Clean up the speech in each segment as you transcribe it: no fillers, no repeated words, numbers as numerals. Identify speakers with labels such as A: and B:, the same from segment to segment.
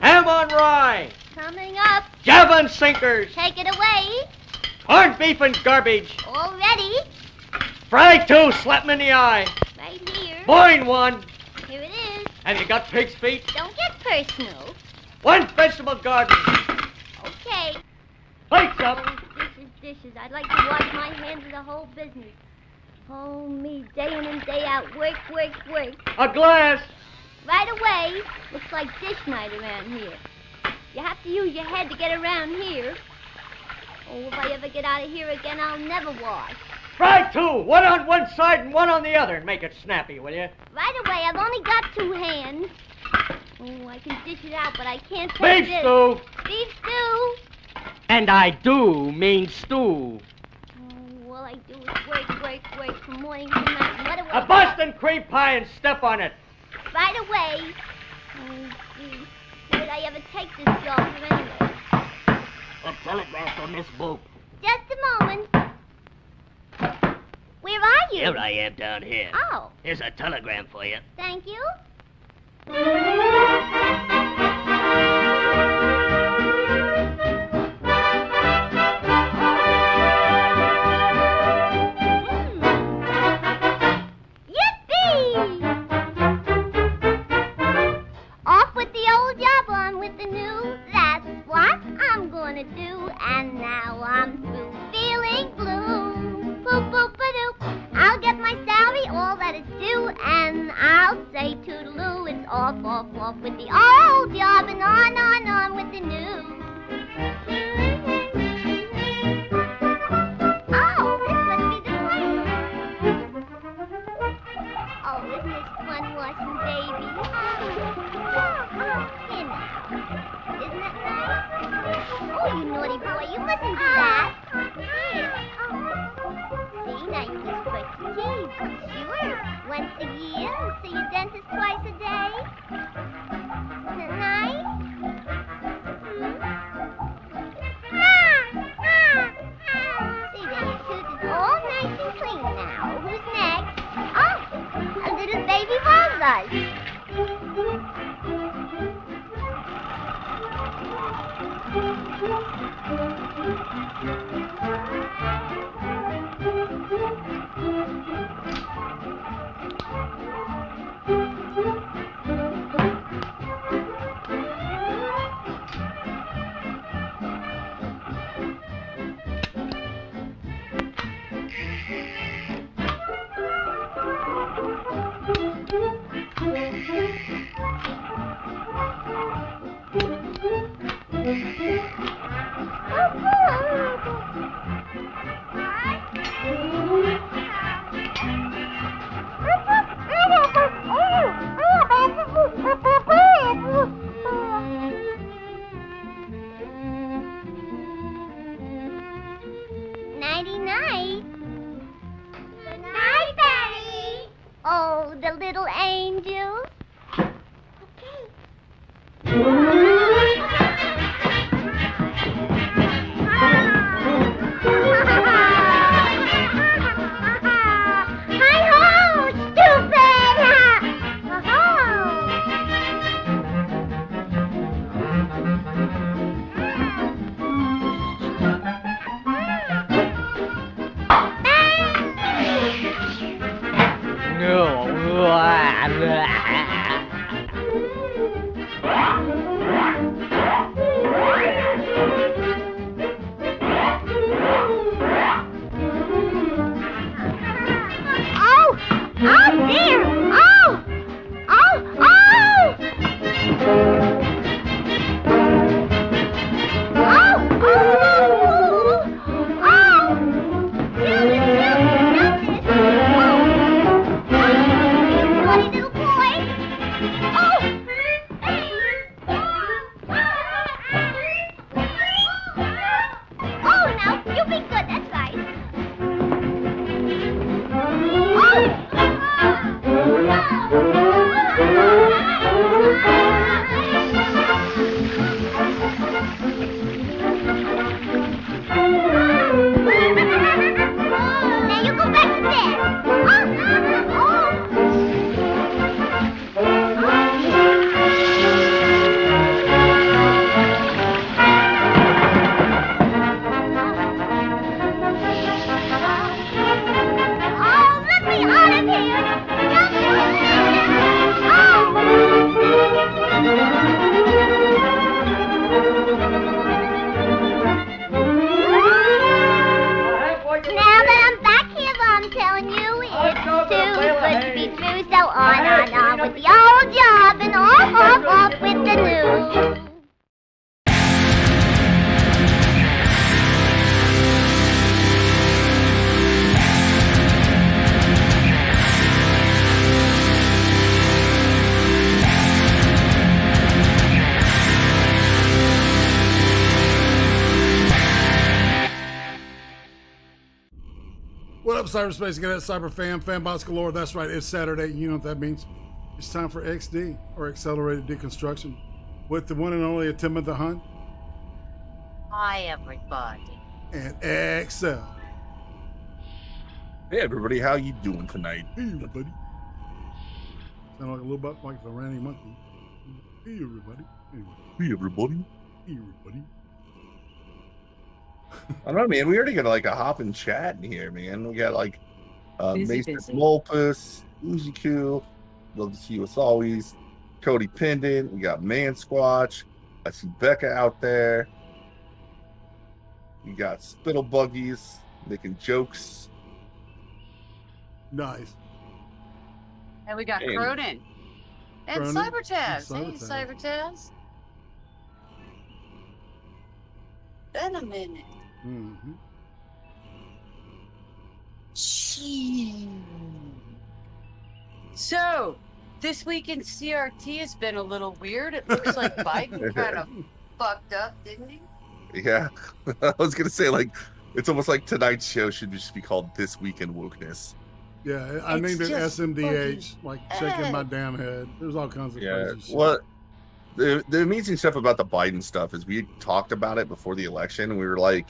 A: Ham on rye!
B: Coming up.
A: Javelin sinkers!
B: Take it away.
A: Corned beef and garbage!
B: All ready.
A: Fry two, slap 'em in the eye!
B: Right here.
A: Boin one!
B: Here it is.
A: Have you got pig's feet?
B: Don't get personal.
A: One vegetable garden!
B: Okay.
A: Plates up!
B: Dishes. I'd like to wash my hands of the whole business. Oh, me, day in and day out. Work.
A: A glass!
B: Right away. Looks like dish night around here. You have to use your head to get around here. Oh, if I ever get out of here again, I'll never wash.
A: Fry two, one on one side and one on the other, and make it snappy, will you?
B: Right away. I've only got 2 hands. Oh, I can dish it out, but I can't take
A: Beef
B: this.
A: stew!
B: Beef stew!
A: And I do mean stew.
B: Oh, all I do is work from morning to night. What do
A: A Boston cream pie and step on it.
B: Right away. Oh, gee. Where did I ever take this job from anyway?
C: A telegram for Miss Boop.
B: Just a moment. Where are you?
C: Here I am down here.
B: Oh,
C: Here's a telegram for you.
B: thank you. Yippee! Off with the old job, on with the new. That's what I'm gonna do. And now I'm through feeling blue. Poop-poop-a-doo. I'll get my salary, all that is due, and I'll say toodaloo. It's off with the old job and on with the new. Oh, this must be the one. Oh, isn't this fun watching babies? Here now. Isn't that nice? Oh, you naughty boy, you mustn't do that. Here. See, now you just brush your teeth. Sure. Once a year, see your dentist twice a day. Isn't it nice? See, there, your tooth is all nice and clean now. Who's next? Oh, a little baby walrus. Nighty-night. Good night, Betty. Oh, the little angel. Hi-ho, stupid!
A: No.
B: be good, that's right. Now you go back to bed. Oh, let me out of here! Don't you Now that I'm back here, I'm telling you, it's too good to be true. So on with the old job and off with the new.
D: What up, cyberspace cadet, cyber fam, fanbots galore? That's right, it's Saturday. You know what that means. It's time for XD, or Accelerated Deconstruction, with the one and only Tim the Hunt.
E: Hi, everybody.
D: And Excel.
F: Hey everybody, how you doing tonight?
D: Hey everybody. Sound like a little bit like the Randy Monkey. Hey everybody. Anyway.
F: Hey everybody.
D: Hey everybody.
F: I don't know, man. We already got like a hopping chat in here, man. We got like Mason
E: busy.
F: Molpus, Uziku, love to see you as always. Cody Pendant, we got Man Squatch. I see Becca out there. We got Spittle Buggies making jokes.
D: Nice.
E: And we got
F: And-
E: Cronin. And
D: Cronin
E: Cybertaz.
D: and
E: Hey, Cybertaz. Been a minute.
D: Mm-hmm.
E: So, this week in CRT has been a little weird. It looks like Biden kind of fucked up, didn't he?
F: Yeah. I was gonna say, like, it's almost like tonight's show should just be called This Week in Wokeness.
D: Yeah, I
E: It's
D: named it
E: just
D: SMDH, like shaking my
E: fucking-
D: damn head. There's all kinds of
F: Yeah.
D: crazy shit.
F: Well, the amazing stuff about the Biden stuff is we talked about it before the election. And we were like,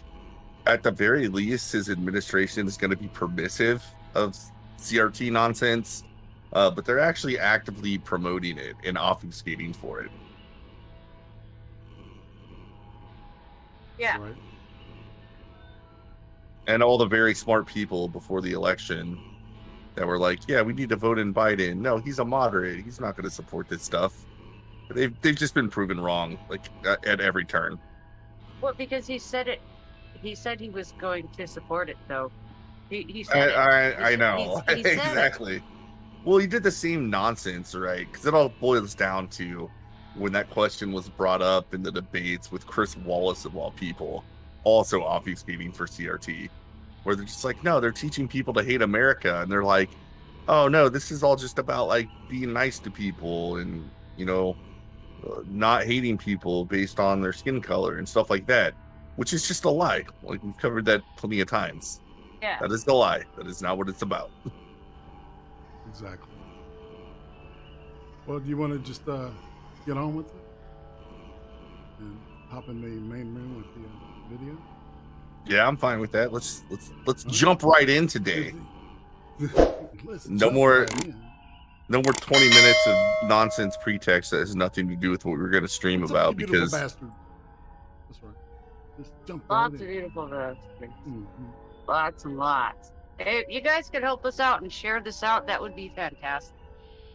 F: at the very least, his administration is going to be permissive of CRT nonsense, but they're actually actively promoting it and obfuscating for it.
E: Yeah.
D: Right?
F: And all the very smart people before the election that were like, yeah, we need to vote in Biden. No, he's a moderate. He's not going to support this stuff. They've just been proven wrong, like at every turn.
E: Well, because he said it. He said he was going to support it, though. He said it.
F: I know.
E: He said it.
F: Exactly. Well, he did the same nonsense, right? Because it all boils down to when that question was brought up in the debates with Chris Wallace of all people, also obfuscating for CRT, where they're just like, no, they're teaching people to hate America. And they're like, oh, no, this is all just about like being nice to people and, you know, not hating people based on their skin color and stuff like that, which is just a lie. Like, we've covered that plenty of times.
E: Yeah.
F: That is the lie. That is not what it's about.
D: Exactly. Well, do you want to just get on with it and hop in the main room with the video?
F: Yeah, I'm fine with that. Let's jump right in today.
D: Let's
F: No
D: jump
F: more-
D: right in.
F: No more 20 minutes of nonsense pretext that has nothing to do with what we were going to stream
D: What's up,
F: about
D: you beautiful
F: because
D: bastard? That's right. Just jump right
E: Lots
D: in.
E: of beautiful roads.
D: Mhm.
E: Lots and lots. If you guys could help us out and share this out, that would be fantastic.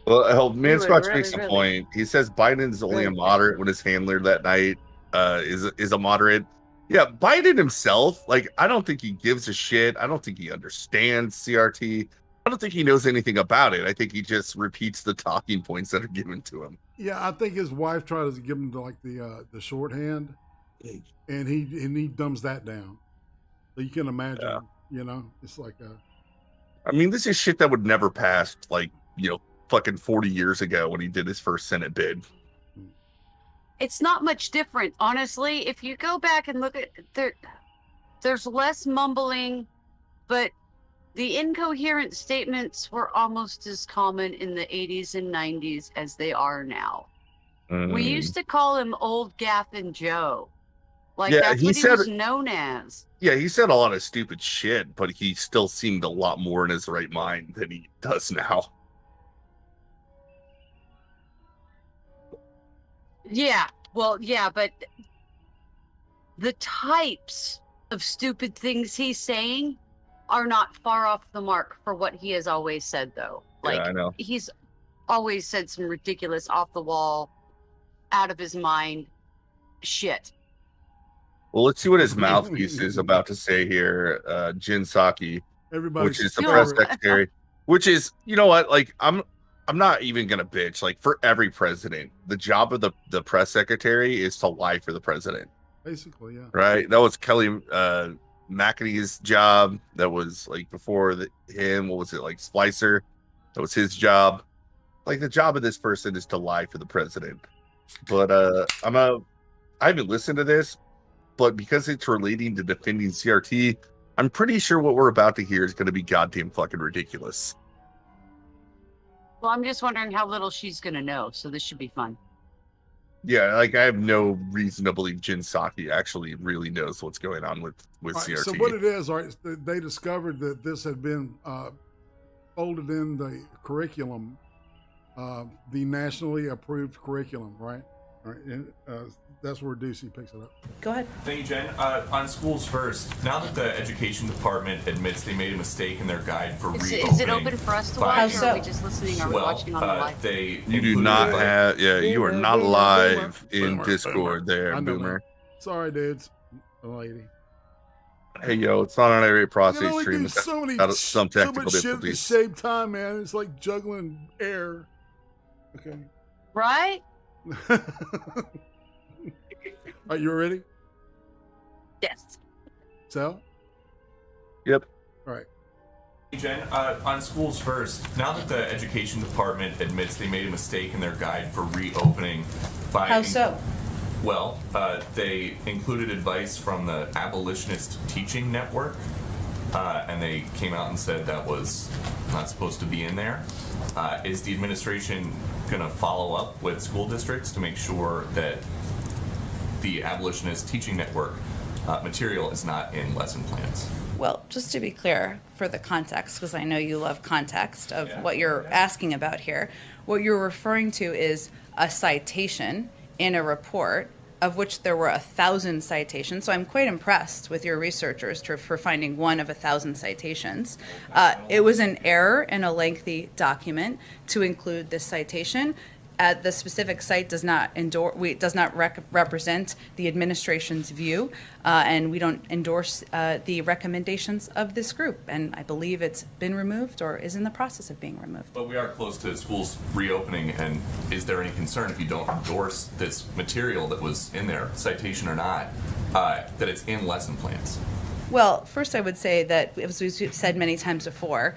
F: well, Man
E: would
F: Squatch
E: really,
F: makes a
E: really-
F: point. He says Biden's only a
E: really-
F: moderate when his handler that night is a moderate. Yeah, Biden himself, like, I don't think he gives a shit. I don't think he understands CRT. I don't think he knows anything about it. I think he just repeats the talking points that are given to him.
D: Yeah, I think his wife tried to give him like the shorthand, and he dumbs that down. So you can imagine,
F: Yeah.
D: you know, it's like
F: I mean, this is shit that would never pass, like, you know, fucking 40 years ago when he did his first Senate bid.
E: It's not much different, honestly. If you go back and look at There's less mumbling, but the incoherent statements were almost as common in the 80s and 90s as they are now. We used to call him Old Gaffin Joe. Like,
F: Yeah,
E: that's
F: he
E: what he
F: said-
E: was known as.
F: Yeah, he said a lot of stupid shit, but he still seemed a lot more in his right mind than he does now.
E: Yeah, well, yeah, but the types of stupid things he's saying are not far off the mark for what he has always said, though. Like,
F: Yeah, I know.
E: he's always said some ridiculous, off the wall, out of his mind shit.
F: Well, let's see what his mouthpiece is about to say here. Jin Saki,
D: Everybody,
F: which is the
E: Sure.
F: press secretary, which is, you know what, like, I'm not even gonna bitch. Like, for every president, the job of the press secretary is to lie for the president,
D: basically, yeah.
F: right? That was Kelly McEnany's job. That was like before him. What was it, like Splicer? That was his job. Like, the job of this person is to lie for the president. But I haven't listened to this, but because it's relating to defending CRT, I'm pretty sure what we're about to hear is going to be goddamn fucking ridiculous.
E: Well, I'm just wondering how little she's going to know, so this should be fun.
F: Yeah, like, I have no reason to believe Jin Saki actually really knows what's going on with
D: All right,
F: CRT.
D: so what it is, all right, they discovered that this had been folded in the curriculum, the nationally approved curriculum, right? All right, and that's where Ducey picks it up.
G: Go ahead.
H: Thank you, Jen. On schools first, now that the education department admits they made a mistake in their guide for reopening...
E: Is it open for us to
H: by-
E: watch,
G: How
E: or are we
G: so?
E: just listening? Are we
H: Well,
E: watching on the live?
H: they
F: You do
H: included
F: not
H: like-
F: have, you are not
D: Boomer,
F: live
D: boomer,
F: in
D: boomer,
F: Discord there,
D: I know,
F: Boomer.
D: man. Sorry, dudes. Lady.
F: Hey, yo, it's not on every
D: You
F: prostate
D: can only
F: stream.
D: do
F: It's
D: so many,
F: got some
D: so
F: technical
D: much shit at the
F: difficulties.
D: same time, man. It's like juggling air. Okay.
E: Right?
D: Are you ready?
E: Yes.
D: Sal?
F: Yep.
D: All right.
H: Hey, Jen, on schools first, now that the education department admits they made a mistake in their guide for reopening by...
G: How so?
H: Well, they included advice from the Abolitionist Teaching Network, and they came out and said that was not supposed to be in there. Is the administration going to follow up with school districts to make sure that the Abolitionist Teaching Network material is not in lesson plans?
G: Well, just to be clear for the context, because I know you love context of what you're asking about here, what you're referring to is a citation in a report of which there were 1,000 citations. So I'm quite impressed with your researchers for finding one of 1,000 citations. It was an error in a lengthy document to include this citation. The specific site does not represent the administration's view, and we don't endorse the recommendations of this group. And I believe it's been removed or is in the process of being removed.
H: But we are close to schools reopening, and is there any concern if you don't endorse this material that was in there, citation or not, that it's in lesson plans?
G: Well, first I would say that, as we've said many times before,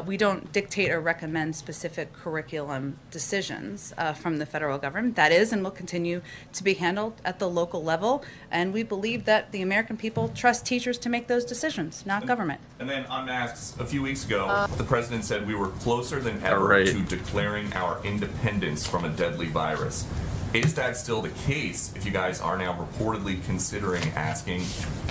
G: we don't dictate or recommend specific curriculum decisions from the federal government. That is and will continue to be handled at the local level, and we believe that the American people trust teachers to make those decisions, not government.
H: And then on masks, a few weeks ago, the president said we were closer than ever
F: Right.
H: to declaring our independence from a deadly virus. Is that still the case if you guys are now reportedly considering asking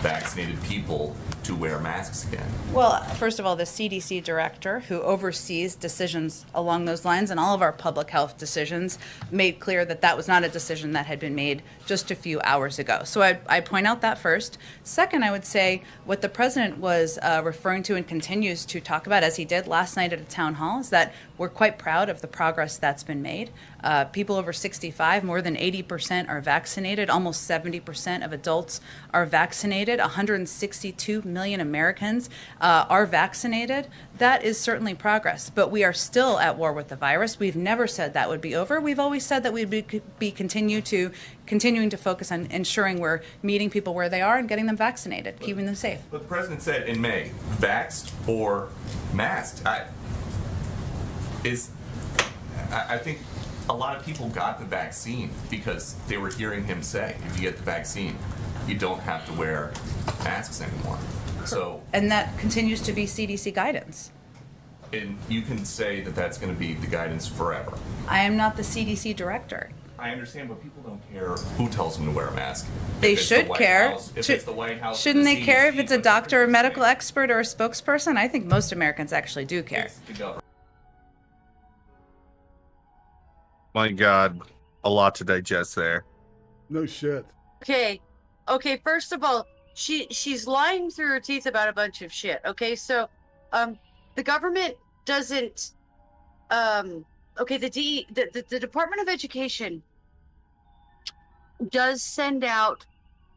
H: vaccinated people to wear masks again?
G: Well, first of all, the CDC director, who oversees decisions along those lines and all of our public health decisions, made clear that that was not a decision that had been made just a few hours ago. So I point out that first. Second, I would say what the president was referring to and continues to talk about, as he did last night at a town hall, is that we're quite proud of the progress that's been made. People over 65, more than 80% are vaccinated. Almost 70% of adults are vaccinated. 162 million Americans are vaccinated. That is certainly progress, but we are still at war with the virus. We've never said that would be over. We've always said that we'd be continuing to focus on ensuring we're meeting people where they are and getting them vaccinated, keeping them safe.
H: But the president said in May, vaxxed or masked. I think a lot of people got the vaccine because they were hearing him say, if you get the vaccine. you don't have to wear masks anymore. So,
G: And that continues to be CDC guidance.
H: and you can say that that's going to be the guidance forever.
G: I am not the CDC director.
H: I understand, but people don't care who tells them to wear a mask.
G: They
H: If it's the
G: should
H: White
G: care.
H: House- if
G: Should-
H: it's the White House,
G: Shouldn't
H: the
G: they care if
H: CDC,
G: it's a
H: but
G: doctor, a
H: it's
G: medical
H: the-
G: expert, or a spokesperson? I think most Americans actually do care.
H: It's the government.
F: My God, a lot to digest there.
D: No shit.
E: Okay. Okay, first of all, she's lying through her teeth about a bunch of shit. Okay, so the government doesn't okay, the Department of Education does send out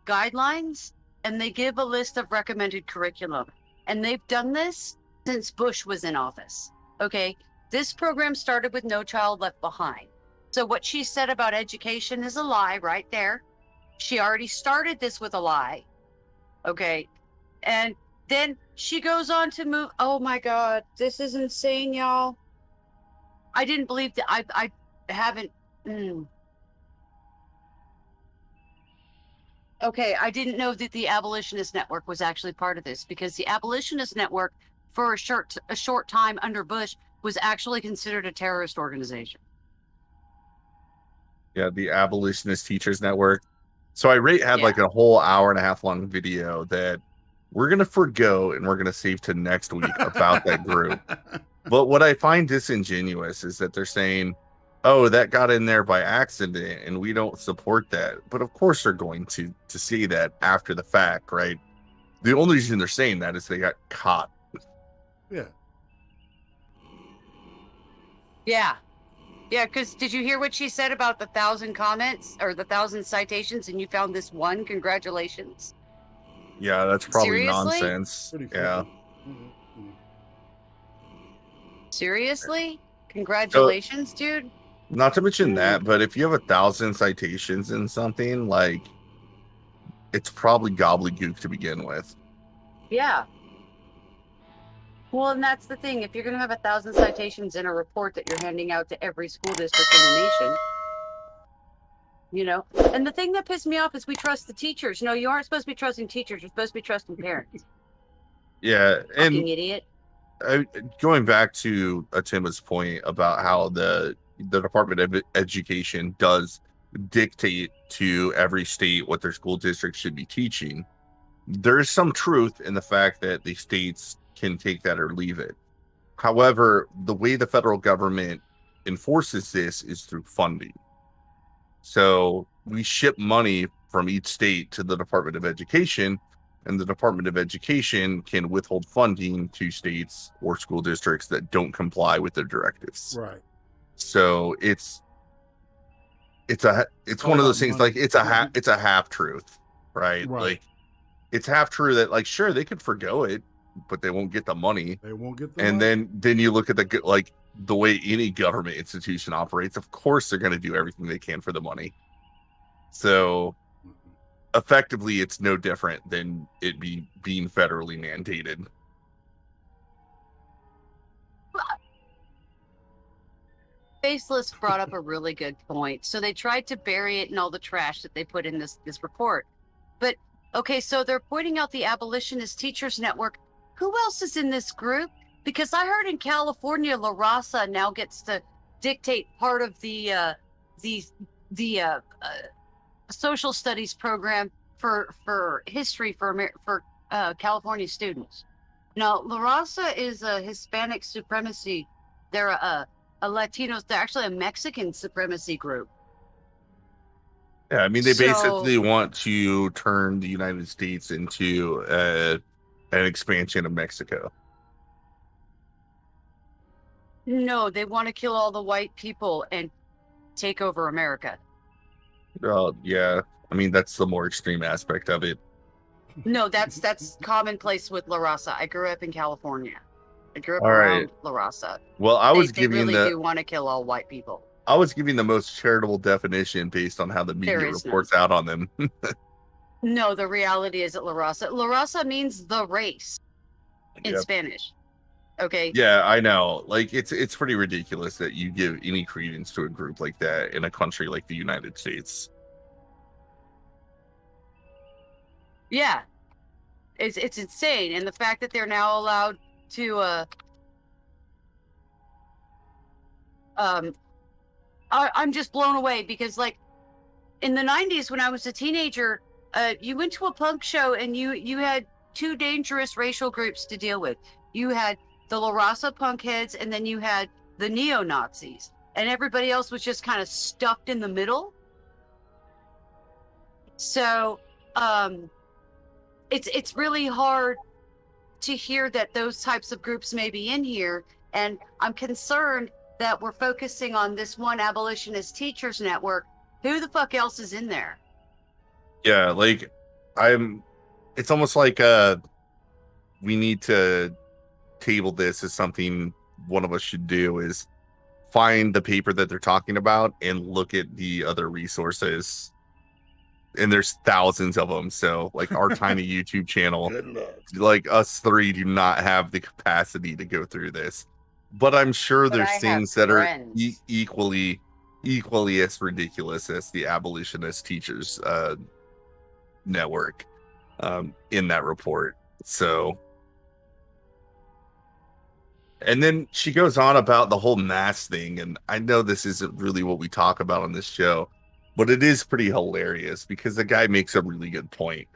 E: guidelines, and they give a list of recommended curriculum. And they've done this since Bush was in office. Okay, this program started with No Child Left Behind. So what she said about education is a lie right there. She already started this with a lie. Okay. And then she goes on to move. Oh my God, this is insane, y'all. I didn't believe that. I haven't. Okay, I didn't know that the Abolitionist Network was actually part of this, because the Abolitionist Network, for a short time under Bush, was actually considered a terrorist organization.
F: Yeah, the Abolitionist Teachers Network. So I had
E: Yeah.
F: like a whole hour and a half long video that we're going to forgo and we're going to save to next week about that group. But what I find disingenuous is that they're saying, oh, that got in there by accident and we don't support that. But of course they're going to see that after the fact, right? The only reason they're saying that is they got caught.
D: Yeah.
E: Yeah. Yeah, because did you hear what she said about the 1,000 comments or the 1,000 citations, and you found this one? Congratulations.
F: Yeah, that's probably
E: Seriously?
F: nonsense.
D: Pretty
F: Yeah.
D: funny.
E: Seriously? Congratulations, dude.
F: Not to mention that, but if you have 1,000 citations in something, like, it's probably gobbledygook to begin with.
E: Yeah. Well, and that's the thing. If you're going to have 1,000 citations in a report that you're handing out to every school district in the nation, you know. And the thing that pissed me off is we trust the teachers. No, you aren't supposed to be trusting teachers. You're supposed to be trusting parents.
F: Yeah, and
E: Fucking idiot.
F: going back to Atima's point about how the Department of Education does dictate to every state what their school district should be teaching, there is some truth in the fact that the states can take that or leave it. However, the way the federal government enforces this is through funding. So we ship money from each state to the Department of Education, and the Department of Education can withhold funding to states or school districts that don't comply with their directives.
D: Right.
F: So it's one of those things, like it's a half truth, right? Like it's half true that, like, sure, they could forgo it, but they won't get the money.
D: They won't get the
F: and
D: money.
F: then you look at the way any government institution operates. Of course they're going to do everything they can for the money. So effectively it's no different than it being federally mandated.
E: Faceless brought up a really good point. So they tried to bury it in all the trash that they put in this report. But okay, so they're pointing out the Abolitionist Teachers Network. Who else is in this group? Because I heard in California, La Raza now gets to dictate part of the social studies program for history for California students. Now, La Raza is a Hispanic supremacy. They're a Latinos. They're actually a Mexican supremacy group.
F: Yeah, I mean, they basically want to turn the United States into an expansion of Mexico.
E: No, they want to kill all the white people and take over America.
F: Yeah. I mean, that's the more extreme aspect of it.
E: No, that's commonplace with La Raza. I grew up in California. I grew up
F: All
E: around
F: right.
E: La Raza.
F: Well, I was
E: They
F: giving
E: really do want to kill all white people.
F: I was giving the most charitable definition based on how the media
E: There is
F: reports out on them.
E: No, the reality is that La Raza means the race in
F: Yep.
E: Spanish. Okay.
F: Yeah, I know. Like, it's pretty ridiculous that you give any credence to a group like that in a country like the United States.
E: Yeah, it's insane, and the fact that they're now allowed to I'm just blown away because, like, in the 90s when I was a teenager, you went to a punk show and you had two dangerous racial groups to deal with. You had the La Raza punk heads, and then you had the neo-Nazis, and everybody else was just kind of stuffed in the middle. So it's really hard to hear that those types of groups may be in here, and I'm concerned that we're focusing on this one abolitionist teachers network. Who the fuck else is in there?
F: Yeah, like it's almost like we need to table this as something one of us should do, is find the paper that they're talking about and look at the other resources. And there's thousands of them. So like our tiny YouTube channel, like us three do not have the capacity to go through this. But I'm sure there's things that are equally as ridiculous as the abolitionist teachers network in that report. So, and then she goes on about the whole mask thing, and I know this isn't really what we talk about on this show, but it is pretty hilarious because the guy makes a really good point,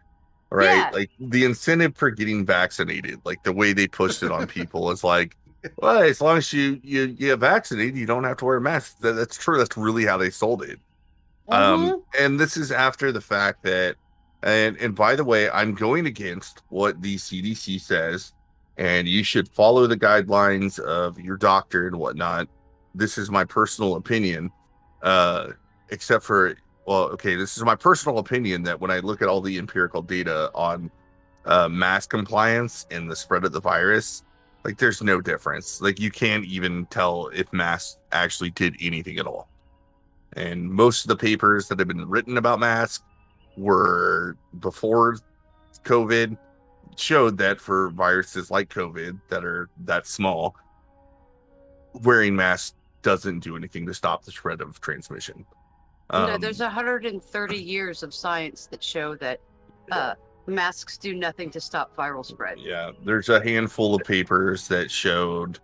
F: right?
E: Yeah.
F: Like the incentive for getting vaccinated, like the way they pushed it on people is like, well, as long as you get vaccinated, you don't have to wear a mask. That's true. That's really how they sold it. And this is after the fact that, and by the way, I'm going against what the CDC says, and you should follow the guidelines of your doctor and whatnot. This is my personal opinion, except for, well, okay, this is my personal opinion that when I look at all the empirical data on mask compliance and the spread of the virus, like there's no difference. Like you can't even tell if masks actually did anything at all. And most of the papers that have been written about masks were before COVID showed that for viruses like COVID that are that small, wearing masks doesn't do anything to stop the spread of transmission.
E: No, there's 130 years of science that show that masks do nothing to stop viral spread.
F: Yeah, there's a handful of papers that showed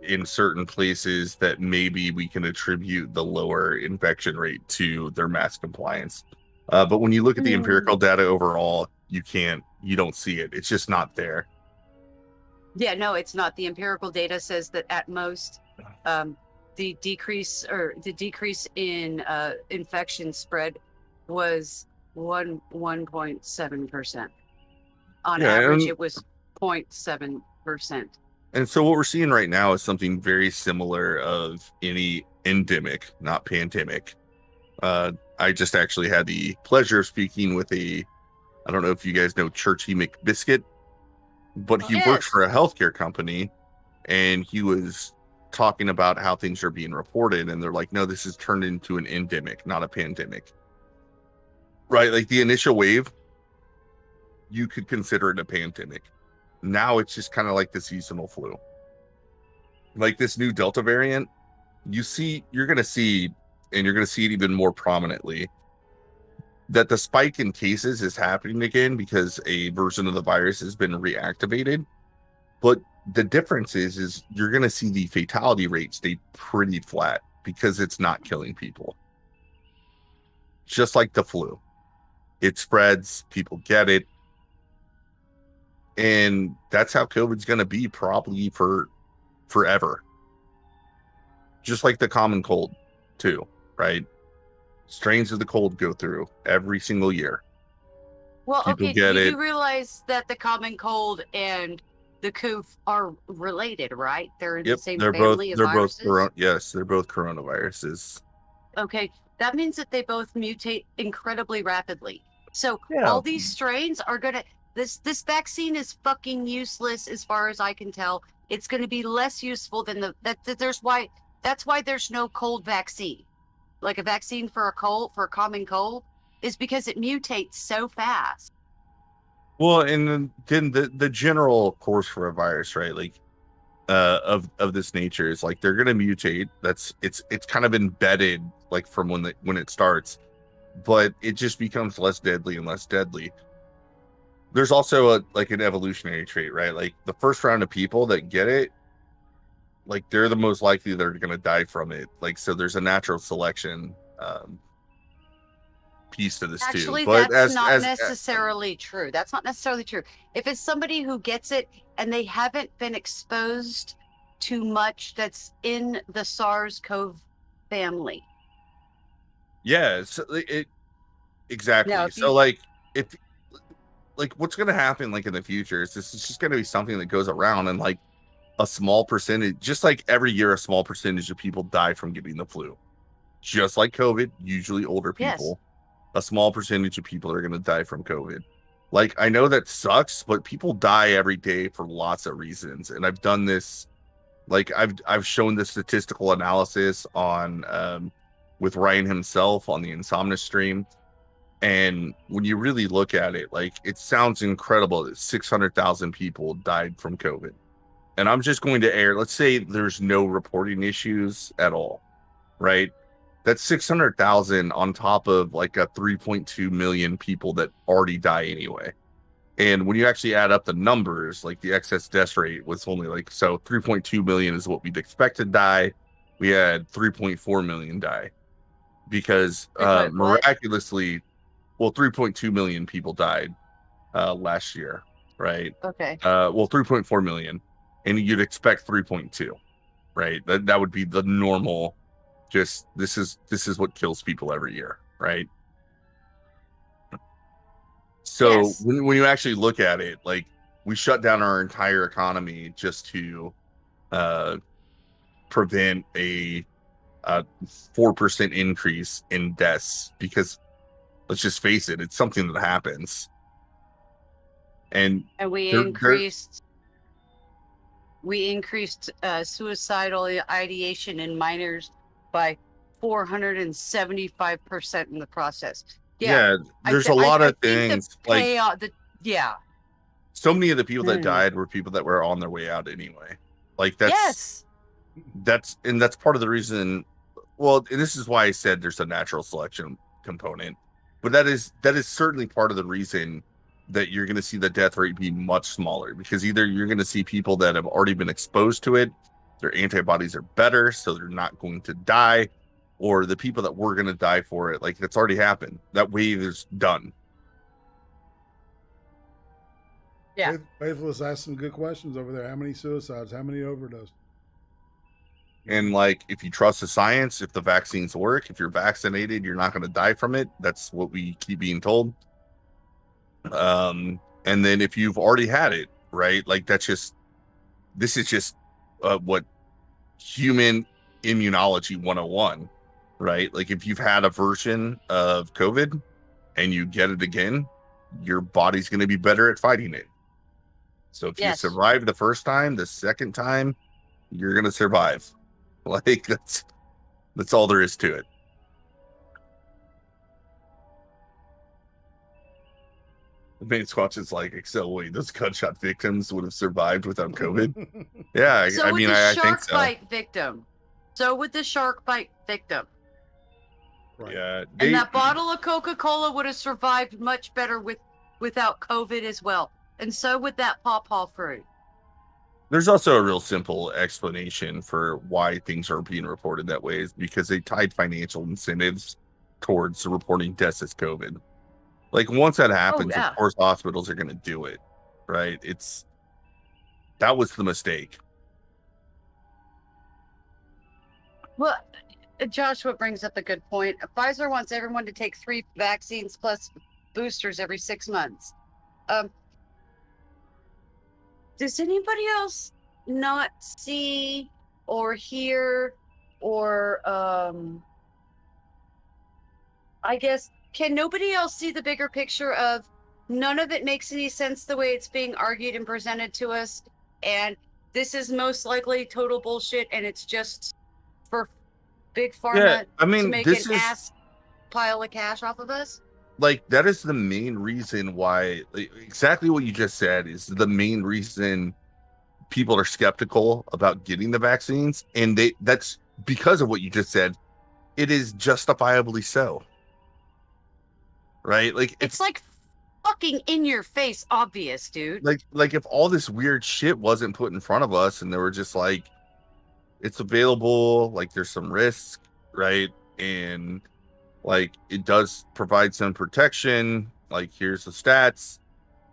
F: in certain places that maybe we can attribute the lower infection rate to their mask compliance. But when you look at the empirical data overall, you don't see it. It's just not there.
E: Yeah, no, it's not. The empirical data says that at most, the decrease in infection spread was 1.7%. On average, it was 0.7%.
F: And so what we're seeing right now is something very similar of any endemic, not pandemic. I just actually had the pleasure of speaking with I don't know if you guys know Churchy McBiscuit, but he works for a healthcare company, and he was talking about how things are being reported, and they're like, no, this has turned into an endemic, not a pandemic. Right? Like the initial wave, you could consider it a pandemic. Now it's just kind of like the seasonal flu. Like this new Delta variant, you're going to see it even more prominently, that the spike in cases is happening again because a version of the virus has been reactivated. But the difference is you're going to see the fatality rate stay pretty flat because it's not killing people. Just like the flu. It spreads, people get it. And that's how COVID's going to be probably for forever. Just like the common cold too, right? Strains of the cold go through every single year.
E: Well,
F: People
E: okay,
F: get
E: you
F: it.
E: do realize that the common cold and the coof are related, right? They're in the same family of viruses?
F: Yes, they're both coronaviruses.
E: Okay, that means that they both mutate incredibly rapidly. So
F: Yeah.
E: all these strains are gonna. This vaccine is fucking useless as far as I can tell. It's going to be less useful than that's why there's no cold vaccine. Like a vaccine for a common cold is because it mutates so fast.
F: Well, and then the general course for a virus, right? Like of this nature is like they're gonna mutate. It's kind of embedded like from when it starts, but it just becomes less deadly and less deadly. there's also an evolutionary trait, right? Like the first round of people that get it, like they're the most likely they're going to die from it. Like, so there's a natural selection piece to this
E: Actually,
F: too. But
E: that's not necessarily true. That's not necessarily true. If it's somebody who gets it and they haven't been exposed to much that's in the SARS-CoV family.
F: Yeah, so exactly.
E: Now,
F: So like if like what's going to happen like in the future is this is just going to be something that goes around, and like a small percentage, just like every year, a small percentage of people die from getting the flu, just like COVID, usually older people. Yes. A small percentage of people are going to die from COVID. Like, I know that sucks, but people die every day for lots of reasons. And I've done this, like I've shown the statistical analysis on with Ryan himself on the Insomnia stream. And when you really look at it, like, it sounds incredible that 600,000 people died from COVID. And I'm just going to air, let's say there's no reporting issues at all, right? That's 600,000 on top of like a 3.2 million people that already die anyway. And when you actually add up the numbers, like the excess death rate was only like, so 3.2 million is what we'd expect to die. We had 3.4 million die because miraculously, well, 3.2 million people died last year, right?
E: Okay.
F: Well, 3.4 million, and you'd expect 3.2, right? That would be the normal. Just this is what kills people every year, right? So yes. when you actually look at it, like, we shut down our entire economy just to prevent a 4% increase in deaths, because let's just face it, it's something that happens. And
E: we increased suicidal ideation in minors by 475% in the process.
F: Yeah, there's a lot of things like so many of the people that died were people that were on their way out anyway. Like that's part of the reason. Well, and this is why I said there's a natural selection component, but that is certainly part of the reason that you're going to see the death rate be much smaller, because either you're going to see people that have already been exposed to it, their antibodies are better, so they're not going to die, or the people that were going to die for it, like, that's already happened. That wave is done.
E: Yeah.
D: Faithless asked some good questions over there. How many suicides? How many overdoses?
F: And like, if you trust the science, if the vaccines work, if you're vaccinated, you're not going to die from it. That's what we keep being told. And then if you've already had it, right? Like, this is just what human immunology 101, right? Like, if you've had a version of COVID and you get it again, your body's going to be better at fighting it. So if you survive the first time, the second time, you're going to survive. Like, that's all there is to it. The main Squatch is like, Excel, wait, those gunshot victims would have survived without COVID? Yeah,
E: so
F: I mean, I think so.
E: So would the shark bite victim.
F: Right. Yeah.
E: And that bottle of Coca-Cola would have survived much better without COVID as well. And so would that pawpaw fruit.
F: There's also a real simple explanation for why things are being reported that way, is because they tied financial incentives towards reporting deaths as COVID. Like, once that happens, of course, hospitals are going to do it, right? That was the mistake.
E: Well, Joshua brings up a good point. Pfizer wants everyone to take 3 vaccines plus boosters every 6 months. Does anybody else not see or hear or, I guess, can nobody else see the bigger picture of none of it makes any sense the way it's being argued and presented to us, and this is most likely total bullshit, and it's just for big pharma to make an ass pile of cash off of us?
F: Like, that is the main reason why, exactly what you just said is the main reason people are skeptical about getting the vaccines. And that's because of what you just said. It is justifiably so. Right? Like,
E: it's like fucking in your face obvious, dude.
F: Like if all this weird shit wasn't put in front of us and they were just like, it's available, like there's some risk, right? And like it does provide some protection. Like here's the stats.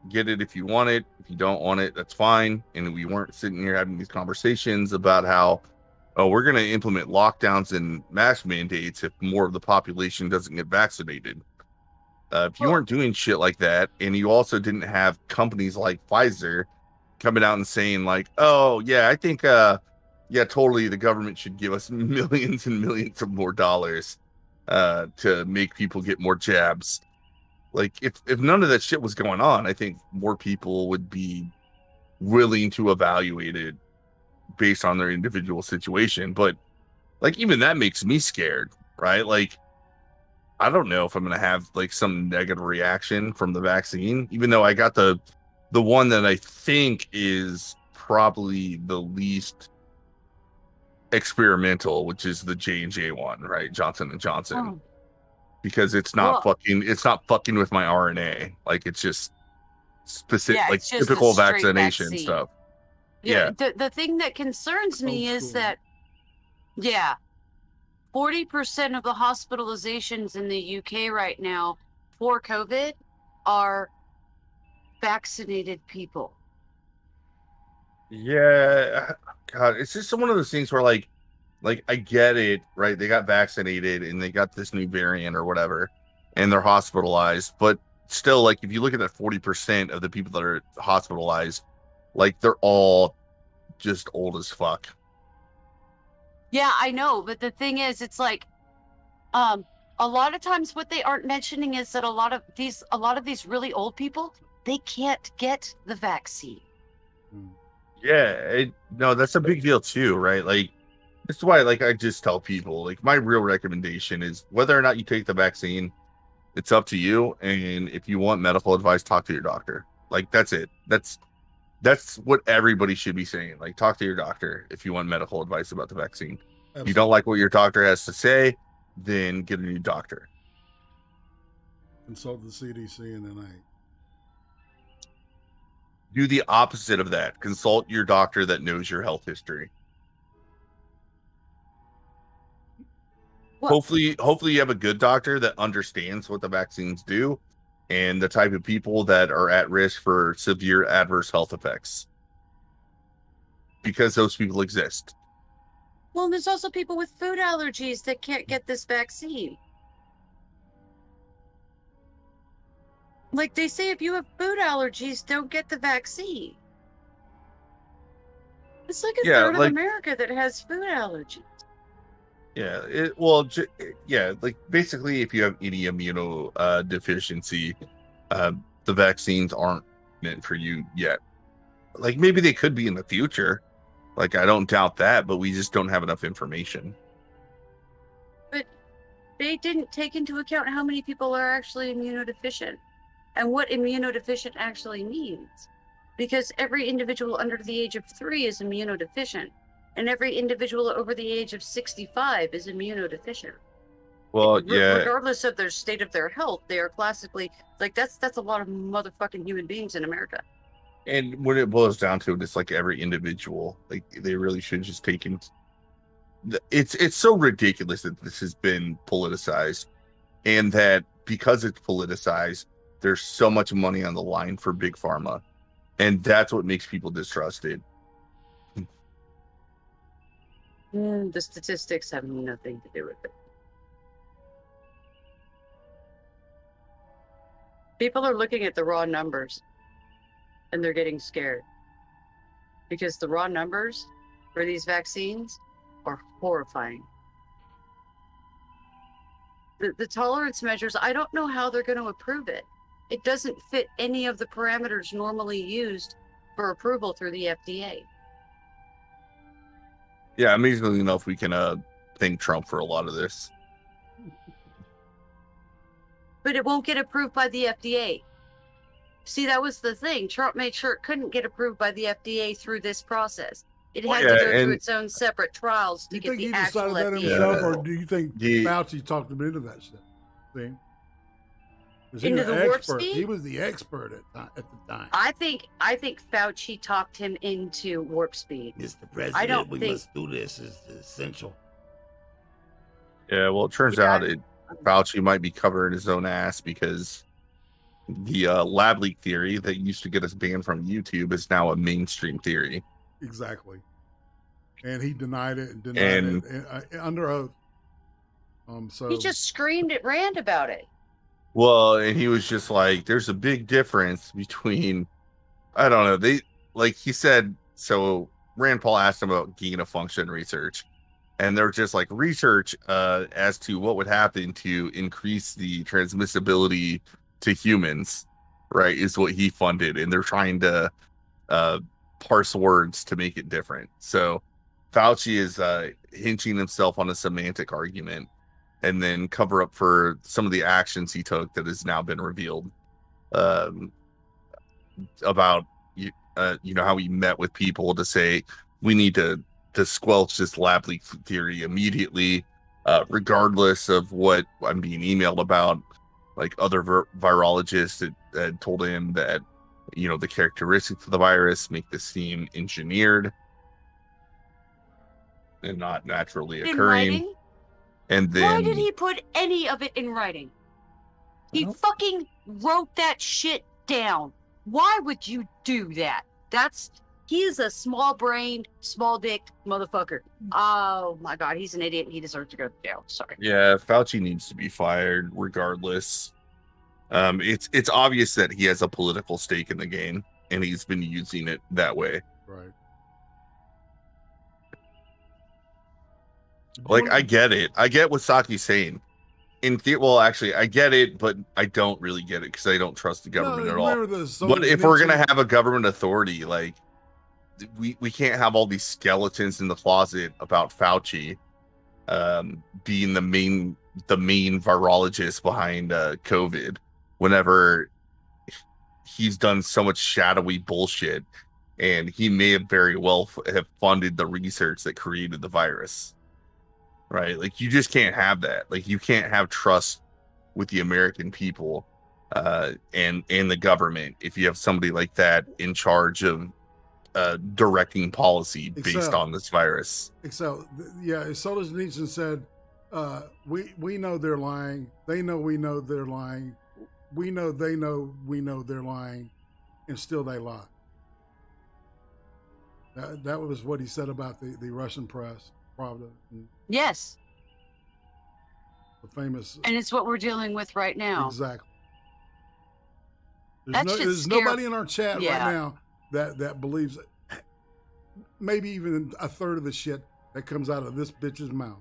F: Get it if you want it. If you don't want it, that's fine. And we weren't sitting here having these conversations about how, oh, we're going to implement lockdowns and mask mandates if more of the population doesn't get vaccinated. If you weren't doing shit like that, and you also didn't have companies like Pfizer coming out and saying like, oh yeah, I think yeah, totally, the government should give us millions and millions of more dollars to make people get more jabs. Like if none of that shit was going on, I think more people would be willing to evaluate it based on their individual situation. But like even that makes me scared, right? Like I don't know if I'm gonna have like some negative reaction from the vaccine, even though I got the one that I think is probably the least experimental, which is the J&J one, right? Johnson and Johnson.
E: Oh.
F: Because it's not fucking with my RNA. Like it's just specific,
E: Yeah,
F: like
E: it's just
F: typical
E: a straight
F: vaccination
E: vaccine.
F: stuff.
E: Yeah. The thing that concerns me is that, 40% of the hospitalizations in the UK right now for COVID are vaccinated people.
F: Yeah, God, it's just one of those things where like I get it, right? They got vaccinated and they got this new variant or whatever, and they're hospitalized. But still, like if you look at that 40% of the people that are hospitalized, like they're all just old as fuck.
E: Yeah, I know, but the thing is, it's like, a lot of times what they aren't mentioning is that a lot of these really old people, they can't get the vaccine.
F: Yeah, no, that's a big deal too, right? Like that's why, like I just tell people, like my real recommendation is whether or not you take the vaccine, it's up to you. And if you want medical advice, talk to your doctor. Like that's it. That's what everybody should be saying. Like talk to your doctor if you want medical advice about the vaccine. If you don't like what your doctor has to say, then get a new doctor.
D: Consult the CDC and NIH.
F: Do the opposite of that. Consult your doctor that knows your health history.
E: Well,
F: Hopefully you have a good doctor that understands what the vaccines do and the type of people that are at risk for severe adverse health effects. Because those people exist.
E: well, there's also people with food allergies that can't get this vaccine. Like they say, if you have food allergies, don't get the vaccine. It's like a third of America that has food allergies.
F: Yeah, like basically if you have any immunodeficiency, the vaccines aren't meant for you yet. Like maybe they could be in the future. Like I don't doubt that, but we just don't have enough information.
E: But they didn't take into account how many people are actually immunodeficient and what immunodeficient actually means. Because every individual under the age of 3 is immunodeficient, and every individual over the age of 65 is immunodeficient.
F: Well, yeah.
E: Regardless of their state of their health, they are classically, like, that's a lot of motherfucking human beings in America.
F: And when it boils down to it, it's like every individual, like they really should just take in. It's so ridiculous that this has been politicized, and that because it's politicized, there's so much money on the line for big pharma, and that's what makes people distrusted.
E: The statistics have nothing to do with it. People are looking at the raw numbers and they're getting scared because the raw numbers for these vaccines are horrifying. The tolerance measures, I don't know how they're going to approve it. It doesn't fit any of the parameters normally used for approval through the FDA.
F: Yeah, amazingly enough, we can thank Trump for a lot of this.
E: But it won't get approved by the FDA. See, that was the thing. Trump made sure it couldn't get approved by the FDA through this process. It had to go through its own separate trials to get the actual
D: FDA. Do you think he decided that himself, or do you think Fauci talked him into that stuff? See? 'Cause he
E: Into
D: was
E: the warp
D: expert.
E: speed?
D: He was the expert at the time.
E: I think Fauci talked him into warp speed.
I: Mr. President,
E: I don't
I: we
E: think-
I: must do this. It's essential.
F: Yeah, well, it turns out Fauci might be covering his own ass because the lab leak theory that used to get us banned from YouTube is now a mainstream theory.
D: Exactly. And he denied it and denied it under oath. So
E: He just screamed at Rand about it.
F: Well, and he was just like, there's a big difference between, I don't know, he said, so Rand Paul asked him about gain of function research. And they're just like research as to what would happen to increase the transmissibility to humans, right, is what he funded. And they're trying to parse words to make it different. So Fauci is hinging himself on a semantic argument and then cover up for some of the actions he took that has now been revealed about, how he met with people to say, we need to squelch this lab leak theory immediately, regardless of what I'm being emailed about. Like other virologists that told him that, the characteristics of the virus make this seem engineered and not naturally
E: In
F: occurring.
E: writing?
F: And then
E: Why did he put any of it in writing? He fucking wrote that shit down. Why would you do that? He's a small-brained, small-dicked motherfucker. Oh my god, he's an idiot. He deserves to go to jail. Sorry.
F: Yeah, Fauci needs to be fired regardless. It's obvious that he has a political stake in the game, and he's been using it that way.
D: right.
F: Like, I get it. I get what Saki's saying. Actually, I get it, but I don't really get it because I don't trust the government at all. But if we're gonna have a government authority, like, we can't have all these skeletons in the closet about Fauci being the main virologist behind COVID, whenever he's done so much shadowy bullshit, and he may have very well have funded the research that created the virus. Right? Like, you just can't have that. Like, you can't have trust with the American people and the government if you have somebody like that in charge of directing policy based on this virus.
D: Solzhenitsyn said, we know they're lying. They know we know they're lying. We know they know we know they're lying, and still they lie. That was what he said about the Russian press, Pravda.
E: Yes.
D: The famous.
E: And it's what we're dealing with right now.
D: Exactly.
E: There's
D: nobody in our chat right
E: Yeah.
D: now that believes maybe even a third of the shit that comes out of this bitch's mouth.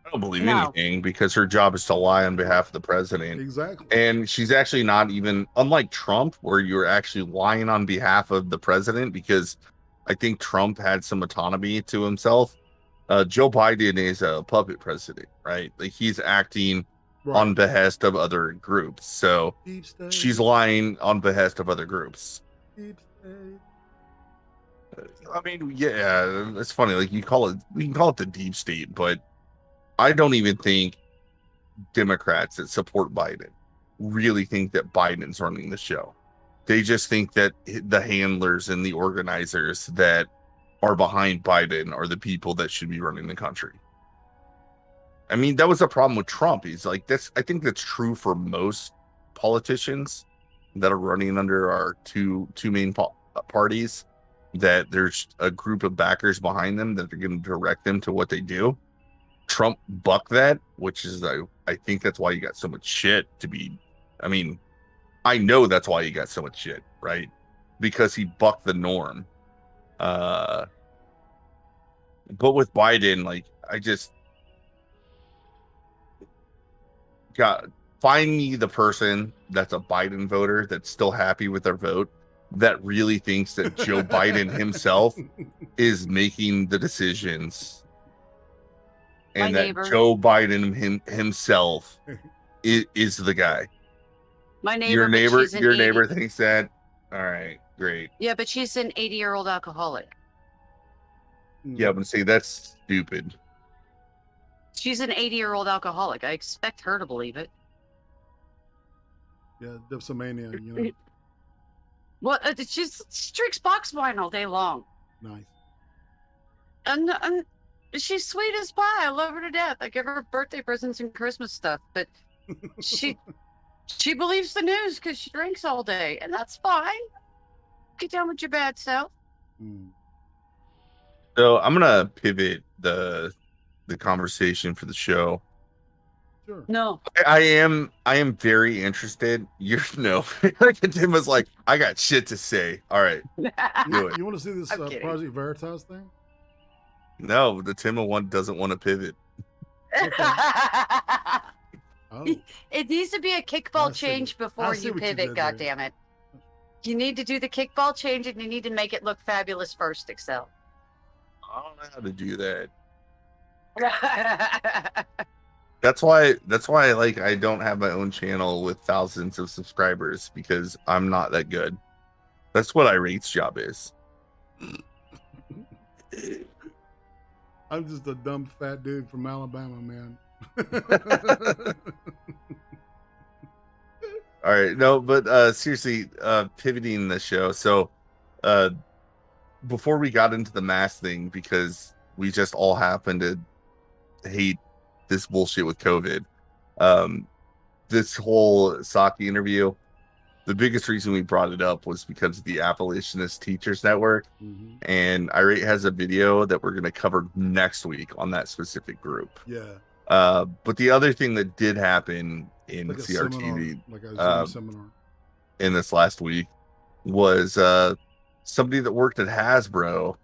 F: I don't believe anything because her job is to lie on behalf of the president.
D: Exactly.
F: And she's actually not even, unlike Trump, where you're actually lying on behalf of the president, because I think Trump had some autonomy to himself. Joe Biden is a puppet president, right? Like, he's acting on behest of other groups. So she's lying on behest of other groups.
D: Deep state.
F: I mean, yeah, it's funny. Like, we can call it the deep state, but I don't even think Democrats that support Biden really think that Biden's running the show. They just think that the handlers and the organizers that are behind Biden are the people that should be running the country. I mean, that was a problem with Trump. He's like, I think that's true for most politicians that are running under our two main parties, that there's a group of backers behind them that are going to direct them to what they do. Trump bucked that, which is, I think that's why he got so much shit I know that's why he got so much shit, right? Because he bucked the norm. But with Biden, like, I just find me the person that's a Biden voter that's still happy with their vote, that really thinks that Joe Biden himself is making the decisions, and that Joe Biden himself is the guy.
E: My neighbor,
F: your neighbor thinks that. All right, great.
E: Yeah, but she's an 80-year-old alcoholic.
F: Yeah, but see, that's stupid.
E: She's an 80-year-old alcoholic. I expect her to believe it.
D: Yeah, dipsomania, you know.
E: Well, she drinks box wine all day long.
D: Nice.
E: And she's sweet as pie. I love her to death. I give her birthday presents and Christmas stuff, but she believes the news because she drinks all day, and that's fine. Get down with your bad self.
F: So I'm gonna pivot the conversation for the show.
D: Sure.
E: No.
F: I am very interested. You're no. Tim was like, I got shit to say. All right. Do it.
D: You want to see this Project Veritas thing?
F: No, the Tim one doesn't want to pivot.
D: Oh.
E: It needs to be a kickball change before you pivot, goddammit. You need to do the kickball change and you need to make it look fabulous first, Excel.
F: I don't know how to do that. That's why like I don't have my own channel with thousands of subscribers, because I'm not that good. That's what Irate's job is.
D: I'm just a dumb fat dude from Alabama, man.
F: All right, no, but seriously, pivoting the show. So before we got into the mask thing, because we just all happen to hate this bullshit with COVID, this whole Saki interview, the biggest reason we brought it up was because of the Abolitionist Teachers Network. And Irate has a video that we're going to cover next week on that specific group.
D: Yeah.
F: But the other thing that did happen in
D: Like a
F: CRTV
D: seminar.
F: In this last week was somebody that worked at Hasbro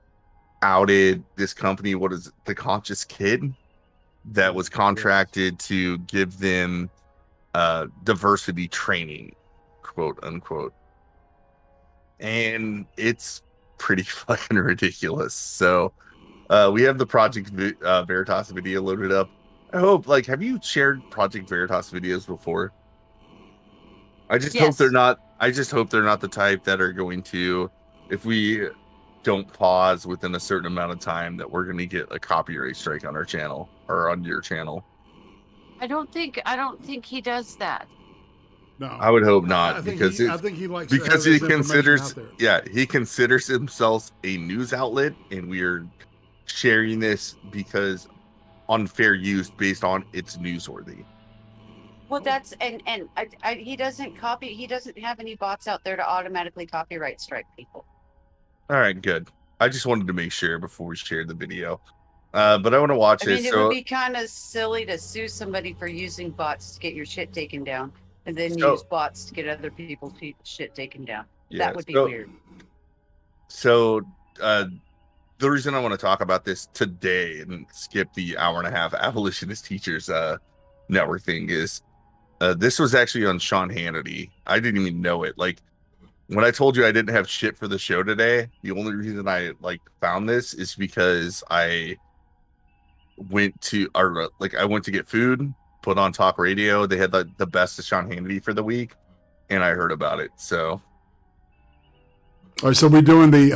F: outed this company, what is it, the Conscious Kid, that was contracted to give them diversity training, quote unquote. And it's pretty fucking ridiculous. So we have the Project Veritas video loaded up. I hope, like, have you shared Project Veritas videos before? I just hope they're not. I just hope they're not the type that are going to, if we don't pause within a certain amount of time, that we're going to get a copyright strike on our channel or on your channel.
E: I don't think he does that.
D: No,
F: I would hope not,
D: I think he likes
F: because
D: to have
F: he
D: his information
F: considers,
D: out there.
F: he considers himself a news outlet, and we are sharing this because on fair use based on it's newsworthy.
E: Well, that's and he doesn't have any bots out there to automatically copyright strike people.
F: All right, good. I just wanted to make sure before we shared the video. But I want to watch it.
E: It would be kind of silly to sue somebody for using bots to get your shit taken down, and then use bots to get other people's shit taken down.
F: Yeah,
E: that would be weird.
F: So, the reason I want to talk about this today and skip the hour-and-a-half Abolitionist Teachers Network thing is this was actually on Sean Hannity. I didn't even know it. Like, when I told you I didn't have shit for the show today, the only reason I found this is because I went to get food, put on talk radio. They had the best of Sean Hannity for the week, and I heard about it. So,
D: all right, so we're doing the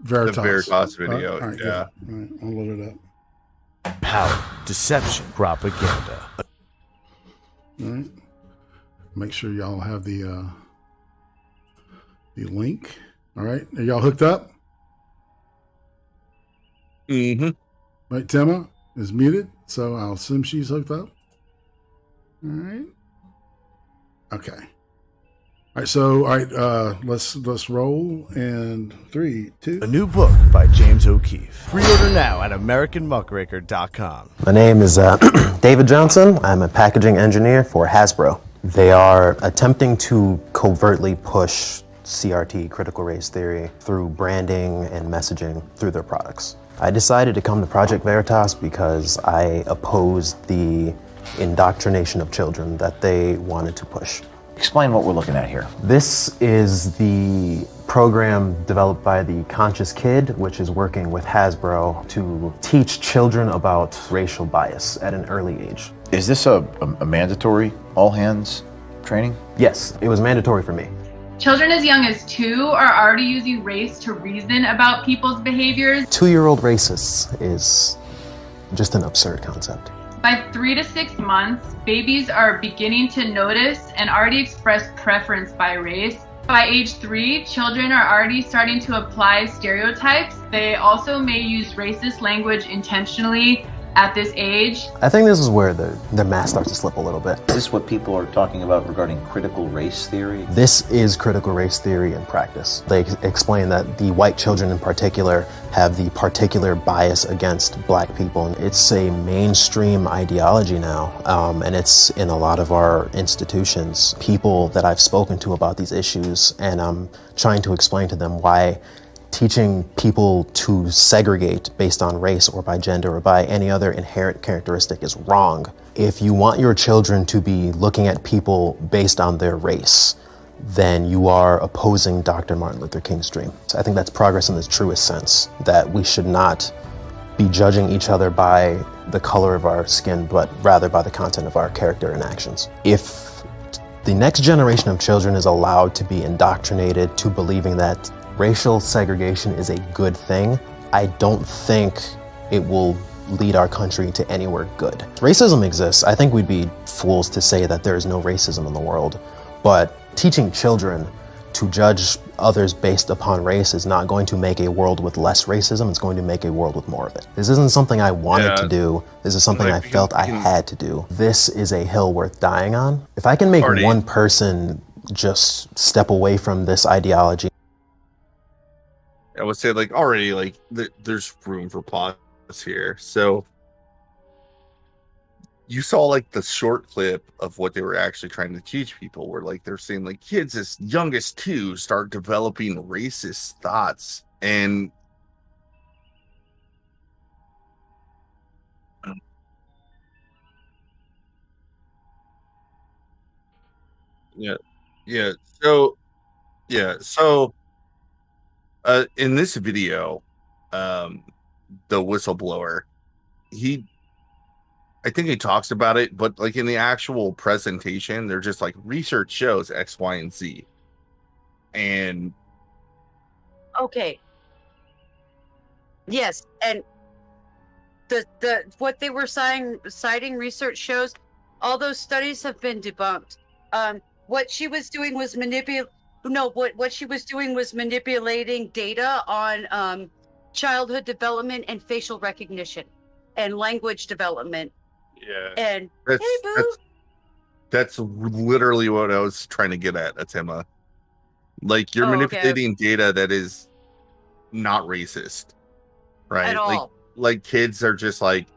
D: Veritas.
F: The Veritas video.
D: All right,
F: yeah.
D: Good. All right, I'll load it up.
I: Power, deception, propaganda.
D: All right. Make sure y'all have the link. All right, are y'all hooked up?
F: Mm-hmm.
D: Right, Timma is muted, so I'll assume she's hooked up. All right. Okay. All right, let's roll. And 3, 2.
I: A new book by James O'Keefe. Pre-order now at AmericanMuckraker.com.
J: My name is David Johnson. I'm a packaging engineer for Hasbro. They are attempting to covertly push CRT, critical race theory, through branding and messaging through their products. I decided to come to Project Veritas because I opposed the indoctrination of children that they wanted to push.
K: Explain what we're looking at here.
J: This is the program developed by the Conscious Kid, which is working with Hasbro to teach children about racial bias at an early age.
K: Is this a mandatory all-hands training?
J: Yes, it was mandatory for me.
L: Children as young as 2 are already using race to reason about people's behaviors.
J: 2-year-old racists is just an absurd concept.
L: By 3 to 6 months, babies are beginning to notice and already express preference by race. By age 3, children are already starting to apply stereotypes. They also may use racist language intentionally at this age.
J: I think this is where the math starts to slip a little bit.
K: Is this what people are talking about regarding critical race theory?
J: This is critical race theory in practice. They explain that the white children in particular have the particular bias against black people. It's a mainstream ideology now, and it's in a lot of our institutions. People that I've spoken to about these issues, and I'm trying to explain to them why teaching people to segregate based on race or by gender or by any other inherent characteristic is wrong. If you want your children to be looking at people based on their race, then you are opposing Dr. Martin Luther King's dream. So I think that's progress in the truest sense, that we should not be judging each other by the color of our skin, but rather by the content of our character and actions. If the next generation of children is allowed to be indoctrinated to believing that racial segregation is a good thing, I don't think it will lead our country to anywhere good. Racism exists. I think we'd be fools to say that there is no racism in the world, but teaching children to judge others based upon race is not going to make a world with less racism. It's going to make a world with more of it. This isn't something I wanted to do. This is something I felt I had to do. This is a hill worth dying on. If I can make one person just step away from this ideology,
F: I would say, like, already, like, there's room for pause here. So you saw, like, the short clip of what they were actually trying to teach people, where, like, they're saying, like, kids as young as 2 start developing racist thoughts. And yeah. So in this video, the whistleblower, I think he talks about it, but, like, in the actual presentation, they're just like, research shows X, Y, and Z. And
E: okay. Yes, and the what they were citing research shows, all those studies have been debunked. What she was doing was what she was doing was manipulating data on childhood development and facial recognition and language development.
F: yeah,
E: And
F: that's,
E: hey, boo.
F: that's literally what I was trying to get at, Atima. Like, you're manipulating data that is not racist, right?
E: At all.
F: Like kids are just like,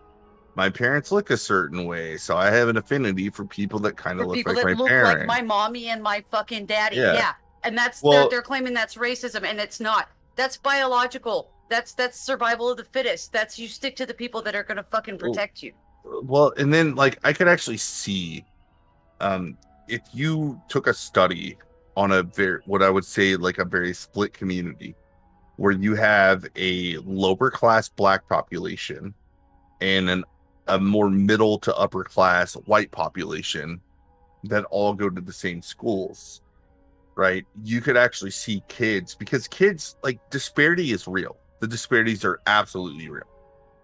F: my parents look a certain way, so I have an affinity for people that kind of
E: For
F: look
E: people
F: like
E: that
F: my
E: look
F: parents.
E: like my mommy and my fucking daddy.
F: Yeah.
E: Yeah. And that's
F: Well-
E: they're claiming that's racism, and it's not. That's biological. That's survival of the fittest. That's you stick to the people that are gonna fucking protect you.
F: Well, and then, like, I could actually see, if you took a study on what I would say, like, a very split community, where you have a lower class black population and a more middle to upper class white population that all go to the same schools, right? You could actually see kids, because kids, like, disparity is real. The disparities are absolutely real,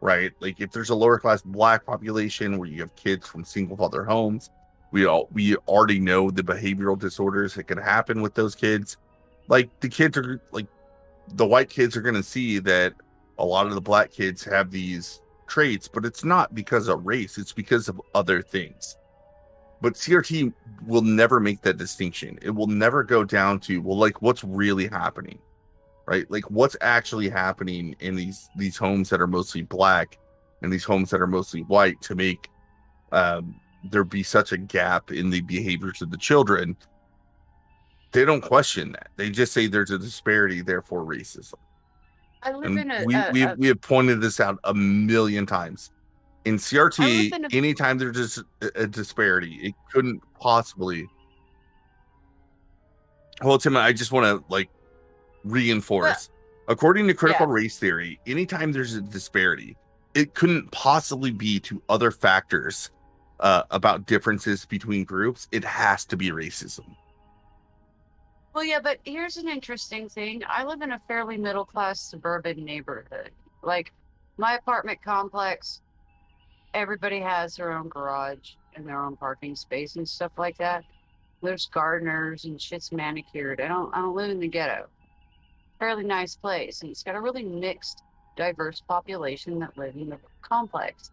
F: right? Like, if there's a lower class black population where you have kids from single father homes, we already know the behavioral disorders that can happen with those kids. Like, the white kids are going to see that a lot of the black kids have these traits, but it's not because of race, it's because of other things. But CRT will never make that distinction. It will never go down to, well, like, what's really happening, right? Like, what's actually happening in these homes that are mostly black and these homes that are mostly white to make there be such a gap in the behaviors of the children. They don't question that. They just say there's a disparity, therefore racism.
E: I live
F: And
E: in a
F: we have pointed this out a million times. In CRT, anytime there's just a disparity, it couldn't possibly. Well, Tim, I just want to, like, reinforce. According to critical race theory, anytime there's a disparity, it couldn't possibly be to other factors about differences between groups. It has to be racism.
E: Well, yeah, but here's an interesting thing. I live in a fairly middle-class suburban neighborhood. Like, my apartment complex, everybody has their own garage and their own parking space and stuff like that. There's gardeners and shit's manicured. I don't live in the ghetto. Fairly nice place, and it's got a really mixed, diverse population that live in the complex.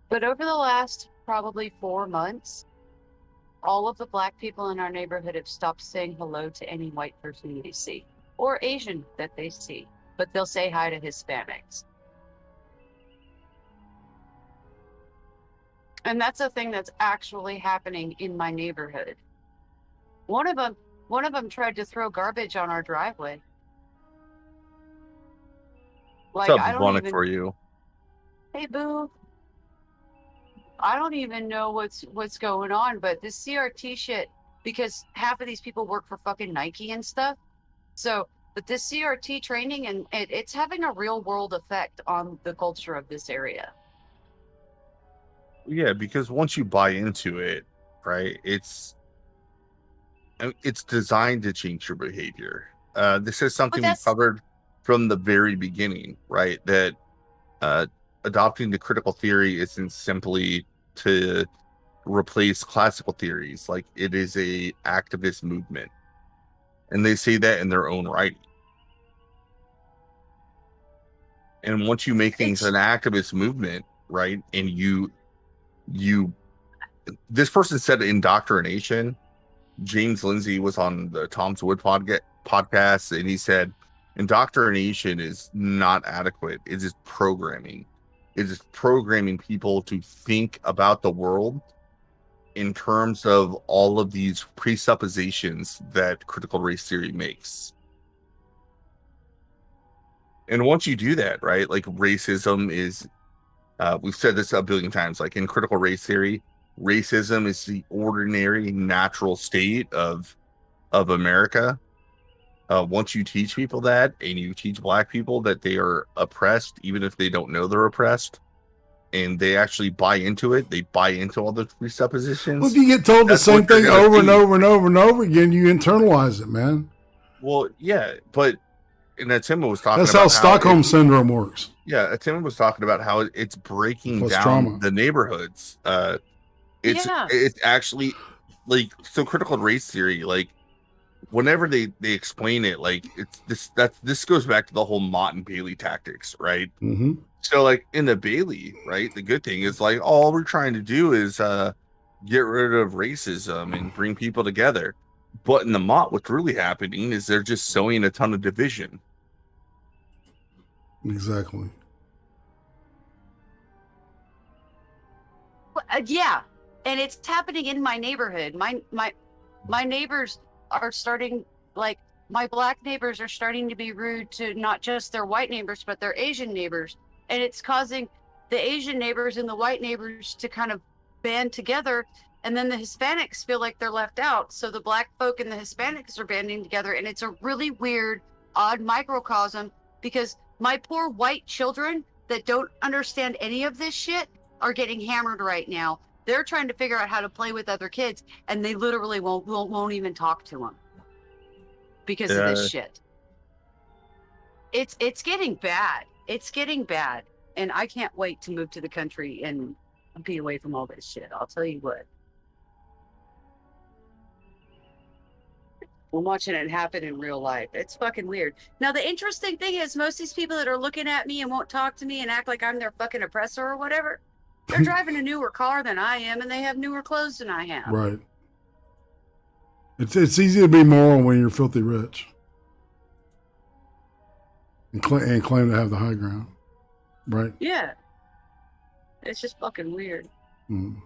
E: But over the last probably 4 months, all of the black people in our neighborhood have stopped saying hello to any white person they see, or Asian that they see, but they'll say hi to Hispanics. And that's a thing that's actually happening in my neighborhood. One of them tried to throw garbage on our driveway. Like,
F: What's
E: I
F: up,
E: don't
F: Vonic,
E: even.
F: for you?
E: Hey, boo. I don't even know what's going on, but this CRT shit, because half of these people work for fucking Nike and stuff. So, but this CRT training, and it's having a real world effect on the culture of this area.
F: Yeah, because once you buy into it, right, it's designed to change your behavior. This is something we covered from the very beginning, right? That adopting the critical theory isn't simply to replace classical theories. Like, it is a activist movement, and they say that in their own writing. And once you make things an activist movement, right, and you this person said indoctrination. James Lindsay was on the Tom's Wood podcast, and he said indoctrination is not adequate. It is programming. It is programming people to think about the world in terms of all of these presuppositions that critical race theory makes. And once you do that, right, like racism is, we've said this a billion times, like in critical race theory, racism is the ordinary natural state of America. Once you teach people that, and you teach black people that they are oppressed, even if they don't know they're oppressed, and they actually buy into it, they buy into all the presuppositions.
D: Well, if you get told the same thing over and over and over and over again, you internalize it, man.
F: Well, yeah, but Atima was talking
D: That's
F: about
D: how Stockholm Syndrome works.
F: Yeah, Atima was talking about how it's breaking
D: Plus
F: down
D: trauma.
F: the neighborhoods. It's actually, like, so critical race theory, like, whenever they explain it, like, it's this goes back to the whole Mott and Bailey tactics, right?
D: Mm-hmm.
F: So, like, in the Bailey, right, the good thing is, like, all we're trying to do is get rid of racism and bring people together. But in the Mott, what's really happening is they're just sowing a ton of division.
D: Exactly.
E: Yeah, and it's happening in my neighborhood. My neighbors are starting, like, my black neighbors are starting to be rude to not just their white neighbors, but their Asian neighbors. And it's causing the Asian neighbors and the white neighbors to kind of band together. And then the Hispanics feel like they're left out. So the black folk and the Hispanics are banding together. And it's a really weird, odd microcosm, because my poor white children that don't understand any of this shit are getting hammered right now. They're trying to figure out how to play with other kids, and they literally won't even talk to them because of this shit. It's getting bad. It's getting bad, and I can't wait to move to the country and be away from all this shit. I'll tell you what. I'm watching it happen in real life. It's fucking weird. Now, the interesting thing is, most of these people that are looking at me and won't talk to me and act like I'm their fucking oppressor or whatever, they're driving a newer car than I am, and they have newer clothes than I have.
D: Right. It's easy to be moral when you're filthy rich and claim to have the high ground. Right?
E: Yeah. It's just fucking weird.
D: Mm.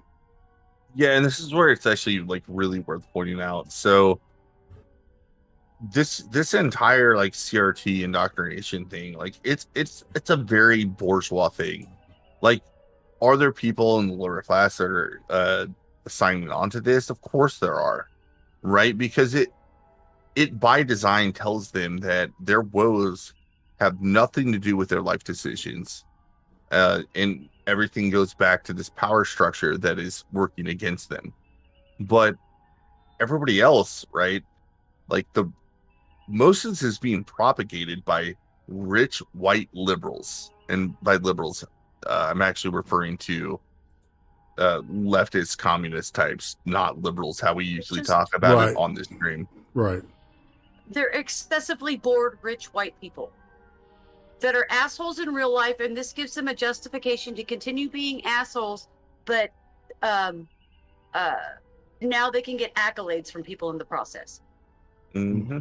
F: Yeah, and this is where it's actually, like, really worth pointing out. So this entire, like, CRT indoctrination thing, like, it's a very bourgeois thing. Like, are there people in the lower class that are signing on to this? Of course there are, right? Because it by design tells them that their woes have nothing to do with their life decisions, and everything goes back to this power structure that is working against them. But everybody else, right? Like, most of this is being propagated by rich white liberals, and by liberals, I'm actually referring to leftist communist types, not liberals, how we usually talk about it on this stream.
D: Right.
E: They're excessively bored, rich white people that are assholes in real life, and this gives them a justification to continue being assholes, but now they can get accolades from people in the process.
F: Mm-hmm.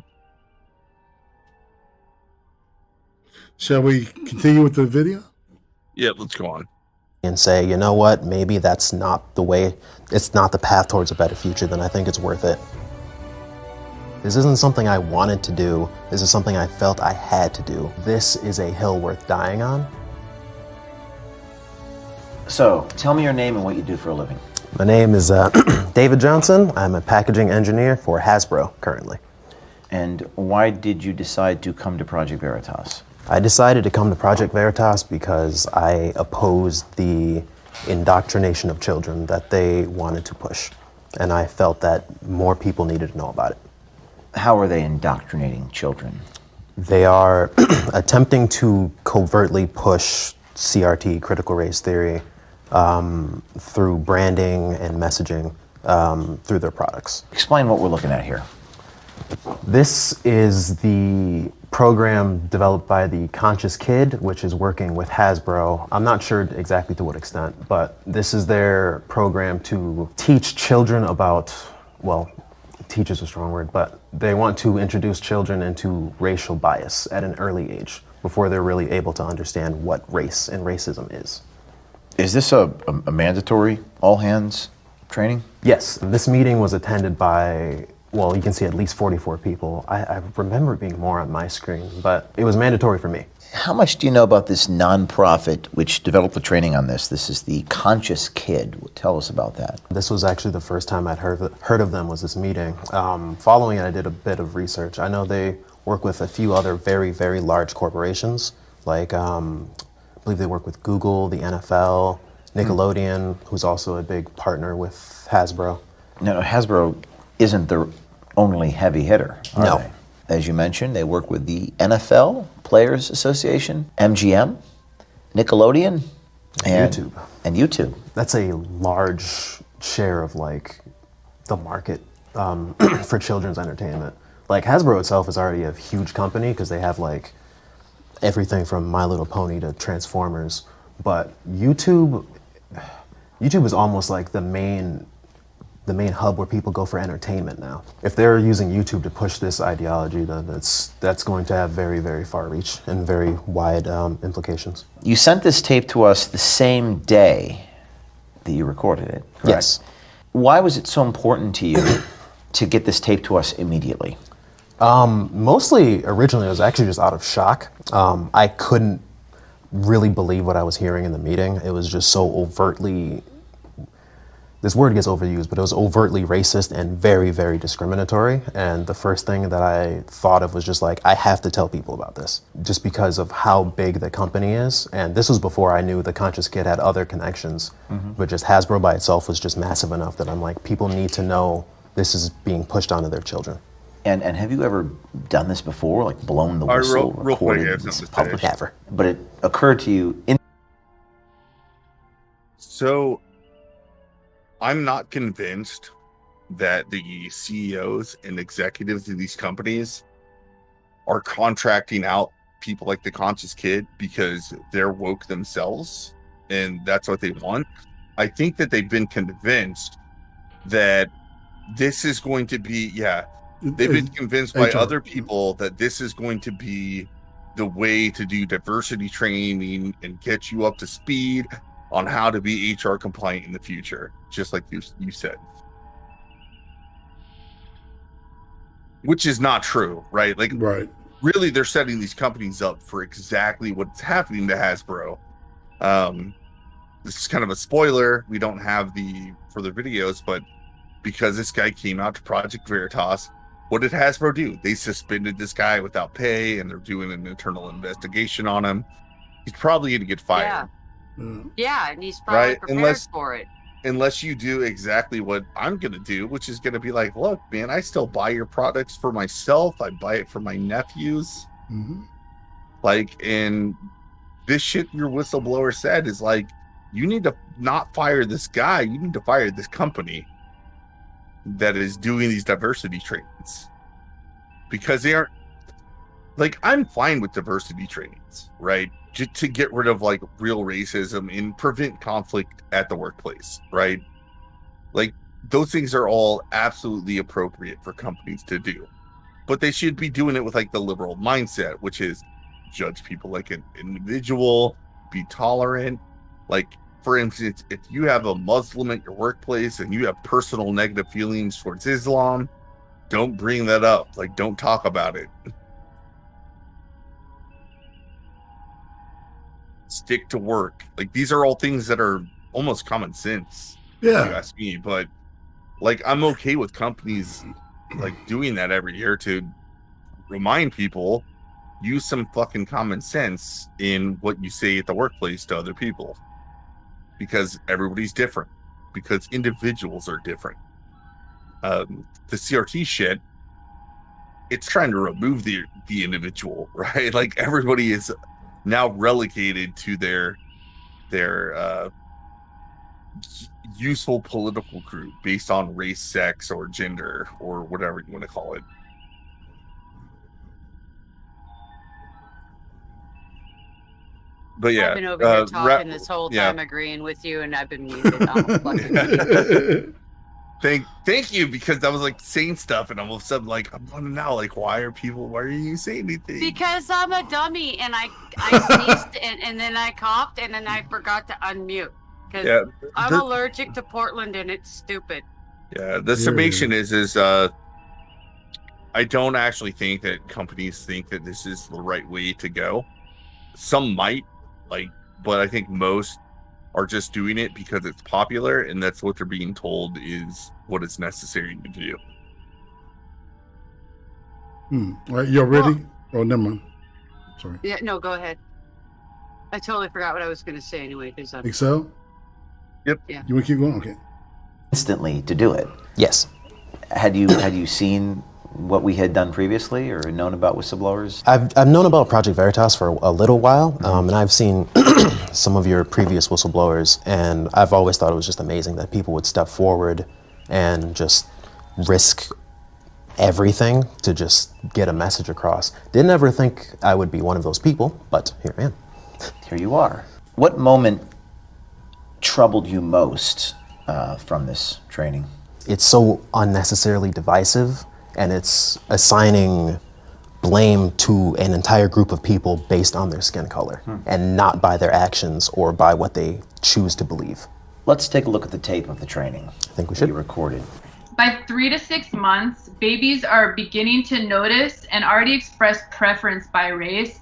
D: Shall we continue with the video?
F: Yeah, let's go on.
J: And say, you know what, maybe that's not the way, it's not the path towards a better future, then I think it's worth it. This isn't something I wanted to do. This is something I felt I had to do. This is a hill worth dying on.
K: So, tell me your name and what you do for a living.
J: My name is David Johnson. I'm a packaging engineer for Hasbro currently.
K: And why did you decide to come to Project Veritas?
J: I decided to come to Project Veritas because I opposed the indoctrination of children that they wanted to push. And I felt that more people needed to know about it.
K: How are they indoctrinating children?
J: They are attempting to covertly push CRT, critical race theory, through branding and messaging through their products.
K: Explain what we're looking at here.
J: This is the program developed by the Conscious Kid, which is working with Hasbro. I'm not sure exactly to what extent, but this is their program to teach children about, well, teach is a strong word, but they want to introduce children into racial bias at an early age before they're really able to understand what race and racism is.
K: Is this a mandatory all-hands training?
J: Yes, this meeting was attended by, well, you can see at least 44 people. I remember it being more on my screen, but it was mandatory for me.
K: How much do you know about this nonprofit which developed the training on this? This is the Conscious Kid. Tell us about that.
J: This was actually the first time I'd heard of them was this meeting. Following it, I did a bit of research. I know they work with a few other very, very large corporations, like I believe they work with Google, the NFL, Nickelodeon, who's also a big partner with Hasbro.
K: No, Hasbro isn't the only heavy hitter, are
J: No.
K: they? As you mentioned, they work with the NFL Players Association, MGM, Nickelodeon, and
J: YouTube.
K: And YouTube.
J: That's a large share of like the market for children's entertainment. Like Hasbro itself is already a huge company because they have like everything from My Little Pony to Transformers, but YouTube is almost like the main hub where people go for entertainment now. If they're using YouTube to push this ideology, then that's going to have very, very far reach and very wide implications.
K: You sent this tape to us the same day that you recorded it, correct?
J: Yes.
K: Why was it so important to you to get this tape to us immediately?
J: Mostly, originally, it was actually just out of shock. I couldn't really believe what I was hearing in the meeting. It was just so overtly, this word gets overused, but it was overtly racist and very, very discriminatory. And the first thing that I thought of was just like, I have to tell people about this, just because of how big the company is. And this was before I knew the Conscious Kid had other connections, but just Hasbro by itself was just massive enough that I'm like, people need to know this is being pushed onto their children.
K: And have you ever done this before, like blown the whistle,
F: real quick,
K: recorded
F: yeah,
K: this
F: it's
K: public?
J: Never.
K: But it occurred to you in.
F: So, I'm not convinced that the CEOs and executives of these companies are contracting out people like the Conscious Kid because they're woke themselves and that's what they want. I think that they've been convinced that this is going to be, they've been convinced by other people that this is going to be the way to do diversity training and get you up to speed on how to be HR compliant in the future, just like you said. Which is not true, right? Like,
D: right.
F: Really, they're setting these companies up for exactly what's happening to Hasbro. This is kind of a spoiler. We don't have the further videos, but because this guy came out to Project Veritas, what did Hasbro do? They suspended this guy without pay, and they're doing an internal investigation on him. He's probably going to get fired.
E: Yeah, and he's probably
F: Right,
E: prepared for it.
F: Unless you do exactly what I'm going to do, which is going to be like, look, man, I still buy your products for myself. I buy it for my nephews.
D: Mm-hmm.
F: Like, and this shit your whistleblower said is like, you need to not fire this guy. You need to fire this company that is doing these diversity trainings, because they aren't like, I'm fine with diversity trainings, right? Just to get rid of like real racism and prevent conflict at the workplace, right? Like, those things are all absolutely appropriate for companies to do, but they should be doing it with like the liberal mindset, which is judge people like an individual, be tolerant. Like, for instance, if you have a Muslim at your workplace and you have personal negative feelings towards Islam, don't bring that up. Like, don't talk about it. Stick to work. Like, these are all things that are almost common sense.
D: Yeah.
F: If you ask me, but like, I'm okay with companies like doing that every year to remind people, use some fucking common sense in what you say at the workplace to other people, because everybody's different, because individuals are different. The CRT shit, it's trying to remove the individual, right? Like, everybody is now relegated to their useful political group based on race, sex, or gender, or whatever you want to call it. But yeah,
E: I've been over here talking this whole time, agreeing with you, and I've been muted. I'm fucking muted.
F: Thank you, because I was like saying stuff, and all of a sudden, like, I'm wondering now, like, why are you saying anything?
E: Because I'm a dummy, and I sneezed, and then I coughed, and then I forgot to unmute. Because I'm allergic to Portland, and it's stupid.
F: Yeah, the summation is I don't actually think that companies think that this is the right way to go. Some might, like, but I think most are just doing it because it's popular, and that's what they're being told is what is necessary to do.
D: All right, you're ready? Oh, never mind. Sorry.
E: Yeah, no, go ahead. I totally forgot what I was going to say anyway.
D: Excel?
F: Yep.
E: Yeah.
D: You want to keep going? Okay.
K: Instantly to do it.
J: Yes.
K: Had you seen what we had done previously, or known about whistleblowers?
J: I've known about Project Veritas for a little while, and I've seen some of your previous whistleblowers, and I've always thought it was just amazing that people would step forward and just risk everything to just get a message across. Didn't ever think I would be one of those people, but here I am.
K: Here you are. What moment troubled you most from this training?
J: It's so unnecessarily divisive, and it's assigning blame to an entire group of people based on their skin color and not by their actions or by what they choose to believe.
K: Let's take a look at the tape of the training.
J: I think we should.
K: You recorded.
L: By 3 to 6 months, babies are beginning to notice and already express preference by race.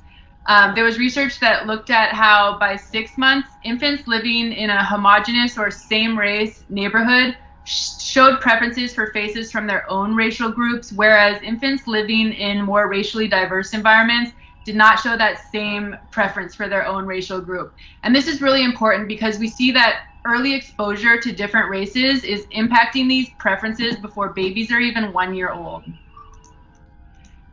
L: There was research that looked at how by 6 months, infants living in a homogeneous or same race neighborhood showed preferences for faces from their own racial groups, whereas infants living in more racially diverse environments did not show that same preference for their own racial group. And this is really important because we see that early exposure to different races is impacting these preferences before babies are even 1 year old.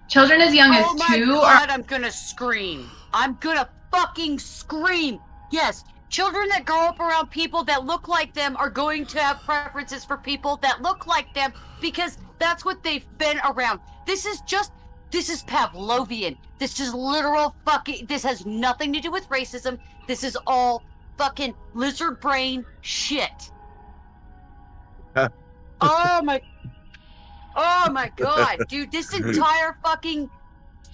L: Children as young as 2
E: Oh my God, I'm gonna scream. I'm gonna fucking scream. Yes, children that grow up around people that look like them are going to have preferences for people that look like them because that's what they've been around. This is Pavlovian. This is literal fucking, this has nothing to do with racism. This is all fucking lizard brain shit. Oh my God, dude, this entire fucking,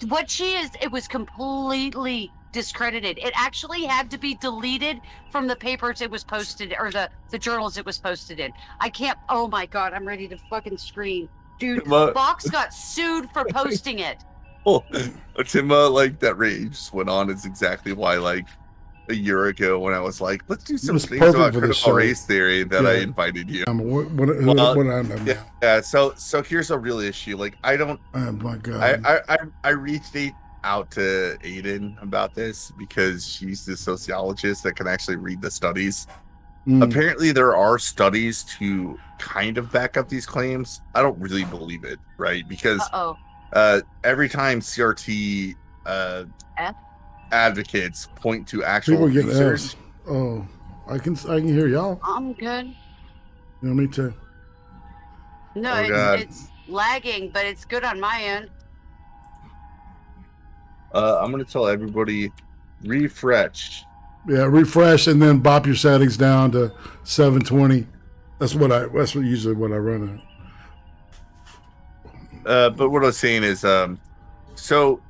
E: what she is, it was completely discredited. It actually had to be deleted from the papers it was posted, or the journals it was posted in. I can't, oh my God, I'm ready to fucking scream. Dude, Fox got sued for posting it.
F: Oh, Timma, like, that rage just went on. It's exactly why, like, a year ago when I was like, let's do some things about critical race theory, that I invited you. So here's a real issue. Like, I don't.
D: Oh my God.
F: I reached out to Aiden about this because she's the sociologist that can actually read the studies. Apparently, there are studies to kind of back up these claims. I don't really believe it, right? Because every time CRT advocates point to actual
D: People get
F: research.
D: asked. Oh, I can hear y'all.
E: I'm good.
D: Yeah, me too.
E: No, it's lagging, but it's good on my end.
F: I'm gonna tell everybody refresh.
D: Yeah, refresh and then bop your settings down to 720. That's usually what I run
F: at. But what I was saying is, so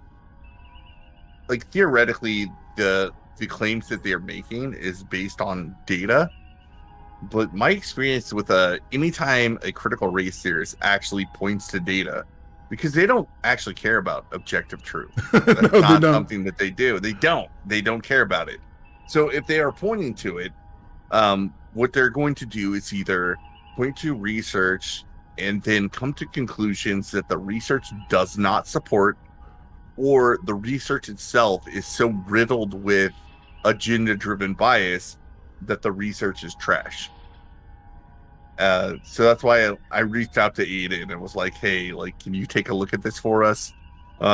F: like theoretically, the claims that they're making is based on data. But my experience with anytime a critical race theorist actually points to data, because they don't actually care about objective truth. That's
D: No,
F: not something that they do. They don't care about it. So if they are pointing to it, what they're going to do is either point to research and then come to conclusions that the research does not support, or the research itself is so riddled with agenda-driven bias that the research is trash. So that's why I reached out to Aiden and was like, hey, like, can you take a look at this for us?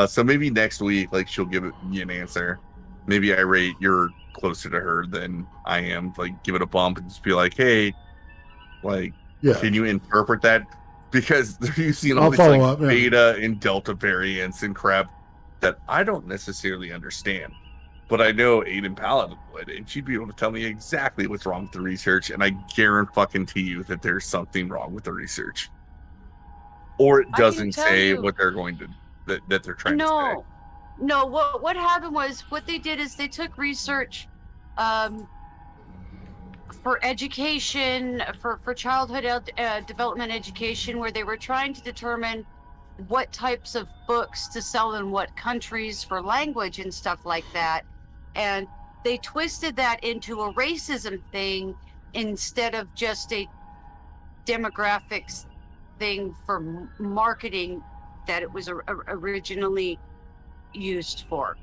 F: So maybe next week, like, she'll give me an answer. Maybe I rate you're closer to her than I am. Like, give it a bump and just be like, hey, like, can you interpret that? Because they're using all these like beta and delta variants and crap that I don't necessarily understand. But I know Aiden Paladin would, and she'd be able to tell me exactly what's wrong with the research, and I guarantee you that there's something wrong with the research. Or it doesn't say what they're going to, that they're trying to say.
E: No, what happened was, what they did is they took research for education, for childhood development education, where they were trying to determine what types of books to sell in what countries for language and stuff like that. And they twisted that into a racism thing instead of just a demographics thing for marketing that it was originally used for.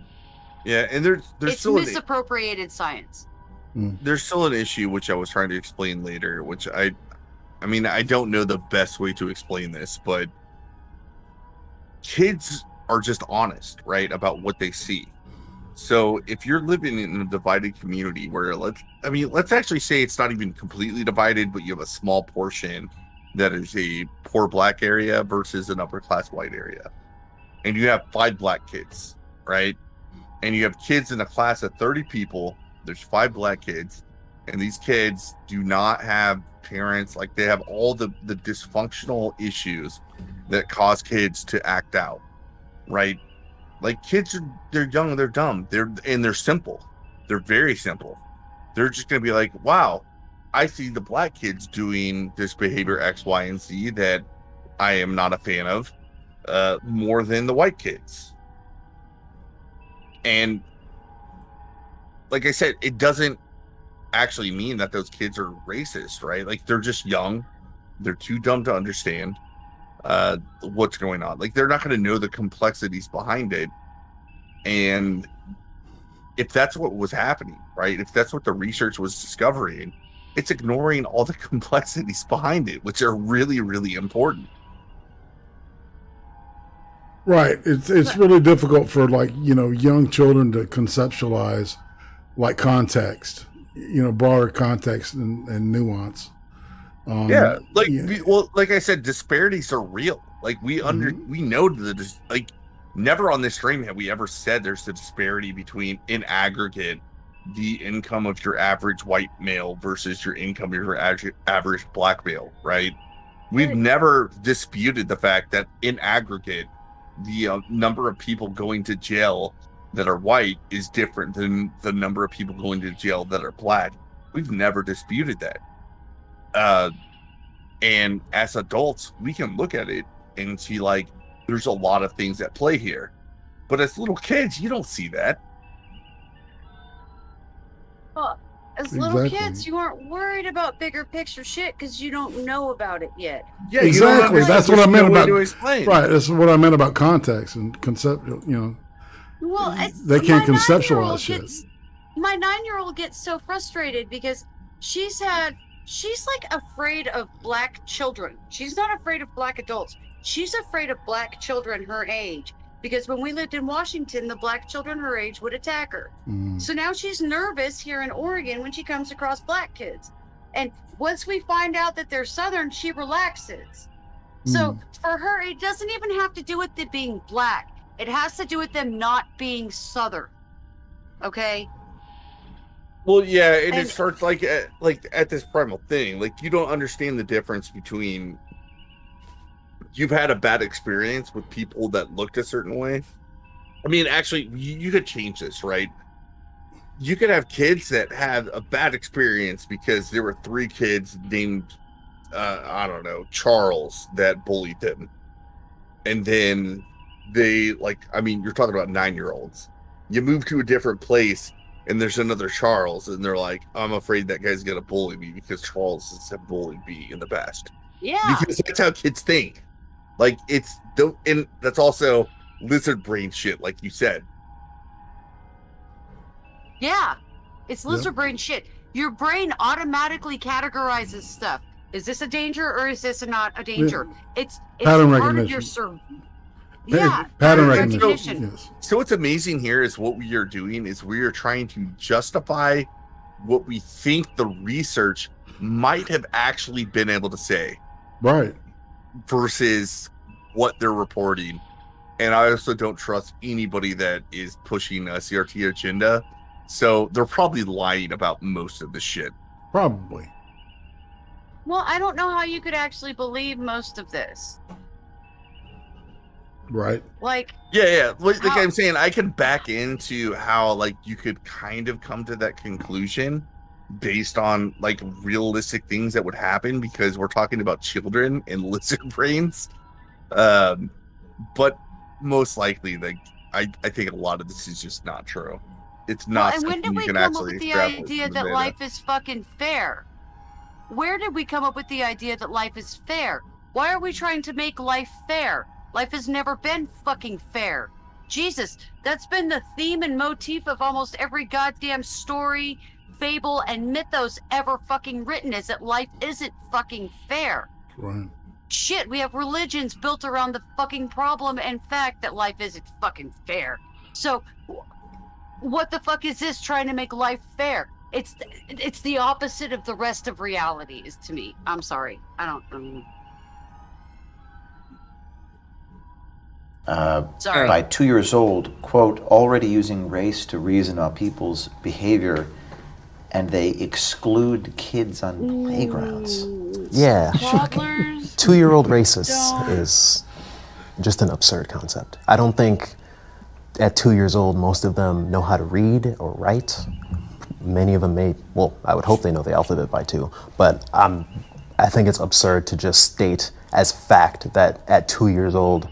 F: Yeah, and there's
E: it's
F: still
E: misappropriated science.
F: There's still an issue which I was trying to explain later, which I mean, I don't know the best way to explain this, but kids are just honest, right, about what they see. So if you're living in a divided community where let's actually say it's not even completely divided, but you have a small portion that is a poor black area versus an upper class white area, and you have 5 black kids, right, and you have kids in a class of 30 people. There's 5 black kids, and these kids do not have parents. Like, they have all the dysfunctional issues that cause kids to act out, right? Like, kids they're young, they're dumb, they're simple. They're very simple. They're just gonna be like, wow, I see the black kids doing this behavior X, Y, and Z that I am not a fan of, more than the white kids. And like I said, it doesn't actually mean that those kids are racist, right? Like, they're just young, they're too dumb to understand what's going on. Like, they're not going to know the complexities behind it. And if that's what was happening, right, if that's what the research was discovering, it's ignoring all the complexities behind it, which are really, really important.
D: Right. It's really difficult for, like, young children to conceptualize, like, context, broader context and nuance.
F: Yeah, like, like I said, disparities are real. Like, we know like, never on this stream have we ever said there's a disparity between, in aggregate, the income of your average white male versus your income of your average black male, right? We've never disputed the fact that, in aggregate, the number of people going to jail that are white is different than the number of people going to jail that are black. We've never disputed that. And as adults, we can look at it and see, like, there's a lot of things at play here. But as little kids, you don't see that.
E: Well, as little kids, you aren't worried about bigger picture shit because you don't know about it yet.
F: Yeah,
D: exactly. That's what I meant about.
F: Right.
D: That's what I meant about context and concept.
E: Well,
D: they can't conceptualize shit.
E: My 9-year-old gets so frustrated because she's like afraid of black children. She's not afraid of black adults. She's afraid of black children her age because when we lived in Washington, the black children her age would attack her. So now she's nervous here in Oregon when she comes across black kids. And once we find out that they're Southern, she relaxes. So for her, it doesn't even have to do with it being black. It has to do with them not being Southern. Okay?
F: Well, yeah, it starts like at this primal thing. Like, you don't understand the difference between you've had a bad experience with people that looked a certain way. I mean, actually, you could change this, right? You could have kids that had a bad experience because there were 3 kids named, I don't know, Charles, that bullied them. And then they, like, I mean, you're talking about 9-year-olds. You move to a different place and there's another Charles, and they're like, I'm afraid that guy's going to bully me because Charles has bullied me in the past.
E: Yeah.
F: Because that's how kids think. Like, and that's also lizard brain shit, like you said.
E: Yeah. It's lizard brain shit. Your brain automatically categorizes stuff. Is this a danger or is this not a danger? It's
D: pattern
E: part of your
D: pattern recognition. Yes.
F: So what's amazing here is what we are doing is we are trying to justify what we think the research might have actually been able to say.
D: Right.
F: Versus what they're reporting. And I also don't trust anybody that is pushing a CRT agenda. So they're probably lying about most of the shit.
D: Probably.
E: Well, I don't know how you could actually believe most of this.
D: Right.
E: Like,
F: yeah. Like I'm saying, I can back into how, like, you could kind of come to that conclusion based on, like, realistic things that would happen because we're talking about children and lizard brains. But most likely, like, I think a lot of this is just not true. It's not.
E: And when did we come up with the idea that life is fucking fair? Where did we come up with the idea that life is fair? Why are we trying to make life fair? Life has never been fucking fair. Jesus, that's been the theme and motif of almost every goddamn story, fable, and mythos ever fucking written, is that life isn't fucking fair.
D: Right.
E: Shit, we have religions built around the fucking problem and fact that life isn't fucking fair. So, what the fuck is this trying to make life fair? It's the opposite of the rest of reality, is to me. I'm sorry. I don't... Sorry.
K: By 2 years old, quote, already using race to reason on people's behavior, and they exclude kids on playgrounds.
J: Yeah.
E: Toddlers.
J: 2-year-old racist is just an absurd concept. I don't think at 2 years old, most of them know how to read or write. Many of them may, well, I would hope they know the alphabet by 2, but I think it's absurd to just state as fact that at 2 years old,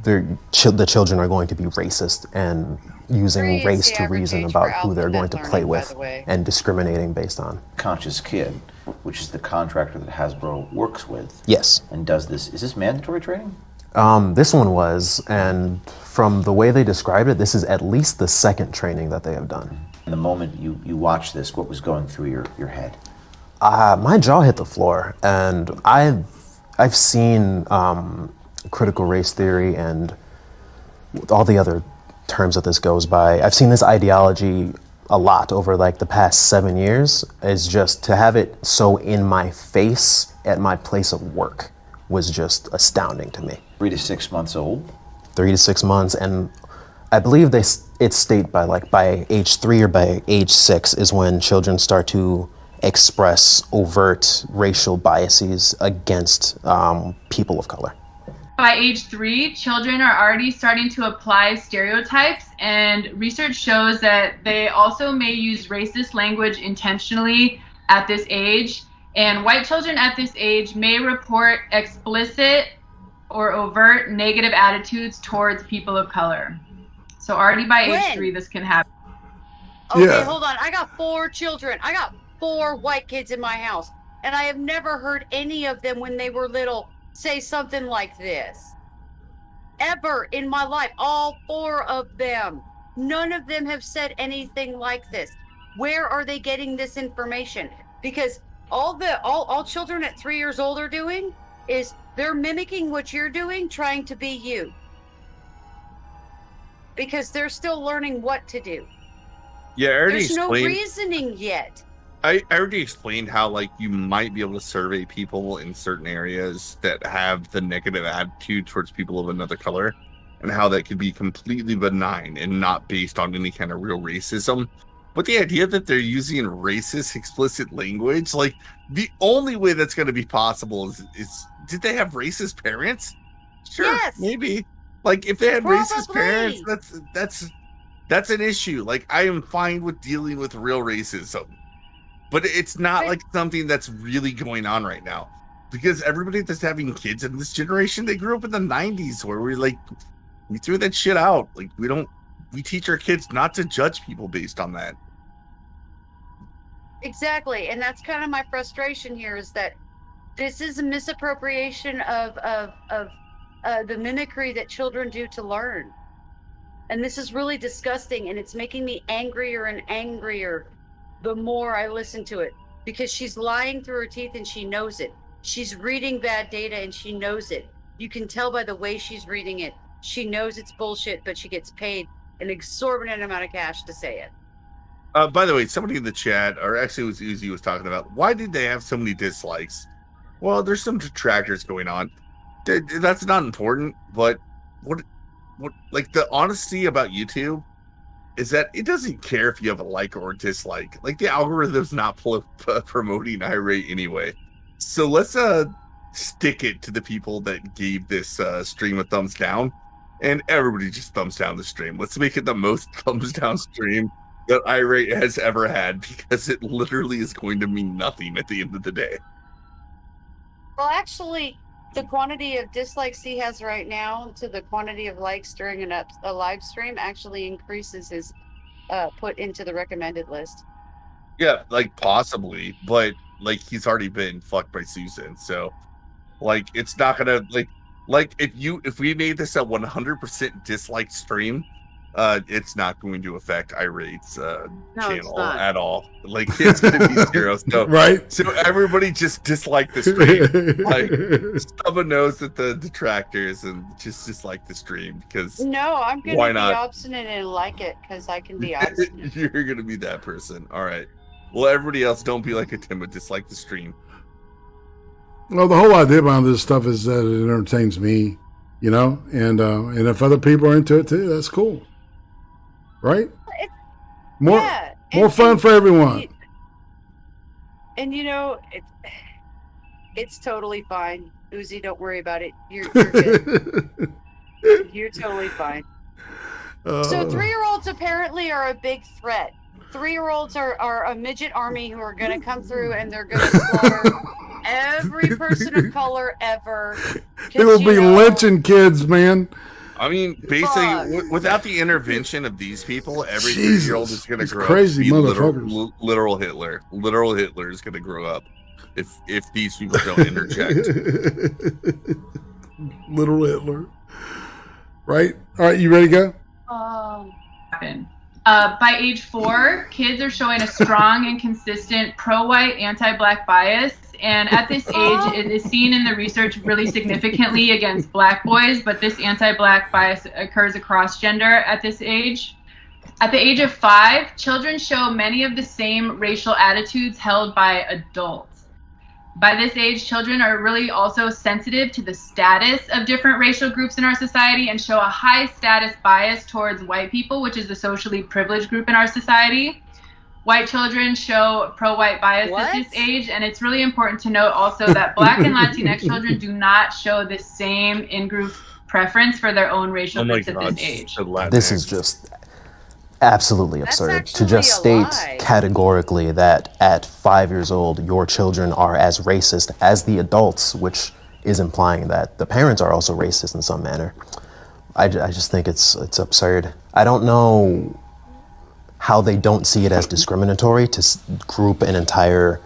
J: the children are going to be racist and using race to reason about who they're going to play with and discriminating based on.
K: Conscious Kid, which is the contractor that Hasbro works with.
J: Yes.
K: And does this, is this mandatory training?
J: This one was, and from the way they described it, this is at least the 2nd training that they have done.
K: In the moment you watched this, what was going through your head?
J: My jaw hit the floor, and I've seen critical race theory and all the other terms that this goes by. I've seen this ideology a lot over like the past 7 years. Is just to have it so in my face at my place of work was just astounding to me.
K: 3 to 6 months old?
J: 3 to 6 months, and I believe it's state by age 3 or by age 6 is when children start to express overt racial biases against people of color.
L: By age 3, children are already starting to apply stereotypes, and research shows that they also may use racist language intentionally at this age. And white children at this age may report explicit or overt negative attitudes towards people of color. So already by age 3, this can happen.
E: Okay, hold on. I got 4 children. I got 4 white kids in my house, and I have never heard any of them when they were little say something like this. Ever in my life, all 4 of them. None of them have said anything like this. Where are they getting this information? Because all children at 3 years old are doing is they're mimicking what you're doing, trying to be you. because they're still learning what to do.
F: Yeah, I already
E: There's no
F: explained.
E: reasoning yet.
F: I already explained how like you might be able to survey people in certain areas that have the negative attitude towards people of another color, and how that could be completely benign and not based on any kind of real racism. But the idea that they're using racist, explicit language, like the only way that's going to be possible is did they have racist parents? Sure,
E: Yes.
F: maybe. Like if they had racist
E: Probably.
F: parents, that's an issue. Like I am fine with dealing with real racism. But it's not like something that's really going on right now, because everybody that's having kids in this generation, they grew up in the 90s where we threw that shit out. Like we teach our kids not to judge people based on that.
E: Exactly, and that's kind of my frustration here, is that this is a misappropriation of the mimicry that children do to learn. And this is really disgusting, and it's making me angrier and angrier the more I listen to it, because she's lying through her teeth and she knows it. She's reading bad data and she knows it. You can tell by the way she's reading it. She knows it's bullshit, but she gets paid an exorbitant amount of cash to say it.
F: By the way, somebody in the chat, or actually it was Uzi, was talking about why did they have so many dislikes? Well, there's some detractors going on. That's not important, but what like the honesty about YouTube is that it doesn't care if you have a like or a dislike. Like the algorithm's not promoting irate anyway. So let's stick it to the people that gave this stream a thumbs down, and everybody just thumbs down the stream. Let's make it the most thumbs down stream that irate has ever had, because it literally is going to mean nothing at the end of the day.
E: Well, actually, the quantity of dislikes he has right now to the quantity of likes during a live stream actually increases his put into the recommended list.
F: Yeah, like possibly, but like he's already been fucked by Susan, so like it's not gonna like if we made this a 100% dislike stream, it's not going to affect Irate's channel at all. Like it's gonna be 0. So
D: right.
F: So everybody just dislike the stream. Like someone knows that the detractors and just dislike the stream, because
E: No, I'm gonna
F: why
E: be
F: not?
E: obstinate and like it because I can be obstinate.
F: You're gonna be that person. All right. Well, everybody else, don't be like a Tim, dislike the stream.
D: Well, the whole idea behind this stuff is that it entertains me, you know, and if other people are into it too, that's cool, right? More fun for everyone.
E: And you know, it's totally fine, Uzi. Don't worry about it. You're good. You're totally fine. So 3-year-olds apparently are a big threat. 3-year-olds are a midget army who are going to come through and they're going to slaughter every person of color ever.
D: They will be lynching kids, man.
F: I mean, basically, without the intervention of these people, every 3-year-old is going to grow
D: crazy
F: up to
D: motherfuckers.
F: be literal Hitler. Literal Hitler is going to grow up if these people don't interject.
D: Literal Hitler. Right? All right, you ready to go?
L: By age 4, kids are showing a strong and consistent pro-white, anti-black bias. And at this age, it is seen in the research really significantly against black boys, but this anti-black bias occurs across gender at this age. At the age of 5, children show many of the same racial attitudes held by adults. By this age, children are really also sensitive to the status of different racial groups in our society and show a high status bias towards white people, which is the socially privileged group in our society. White children show pro-white bias at this age, and it's really important to note also that Black and Latinx children do not show the same in-group preference for their own racial groups at this age.
J: This is just absolutely absurd to just state categorically that at 5 years old your children are as racist as the adults, which is implying that the parents are also racist in some manner. I just think it's absurd. I don't know how they don't see it as discriminatory to group an entire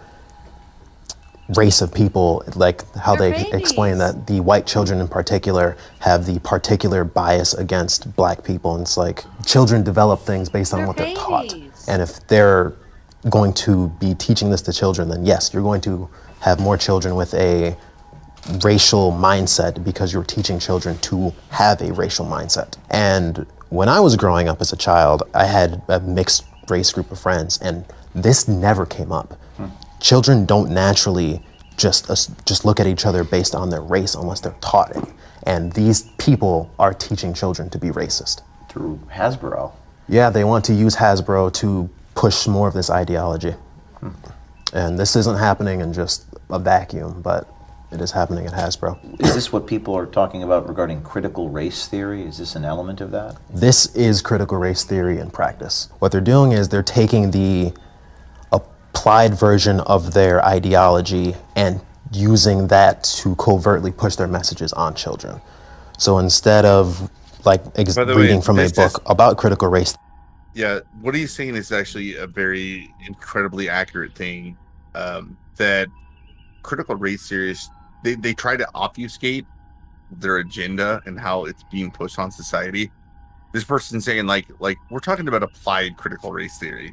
J: race of people, like how they explain that the white children in particular have the particular bias against black people. And it's like children develop things based on what they're taught. And if they're going to be teaching this to children, then yes, you're going to have more children with a racial mindset because you're teaching children to have a racial mindset. And When I was growing up as a child, I had a mixed race group of friends, and this never came up. Children don't naturally just look at each other based on their race unless they're taught it. And these people are teaching children to be racist.
K: Through Hasbro.
J: Yeah, they want to use Hasbro to push more of this ideology. And this isn't happening in just a vacuum, but it is happening at Hasbro.
K: Is this what people are talking about regarding critical race theory? Is this an element of that?
J: This is critical race theory in practice. What they're doing is they're taking the applied version of their ideology and using that to covertly push their messages on children. So instead of like reading from a book about critical race.
F: Yeah, what he's saying is actually a very incredibly accurate thing. That critical race theories, they try to obfuscate their agenda and how it's being pushed on society. This person's saying like we're talking about applied critical race theory,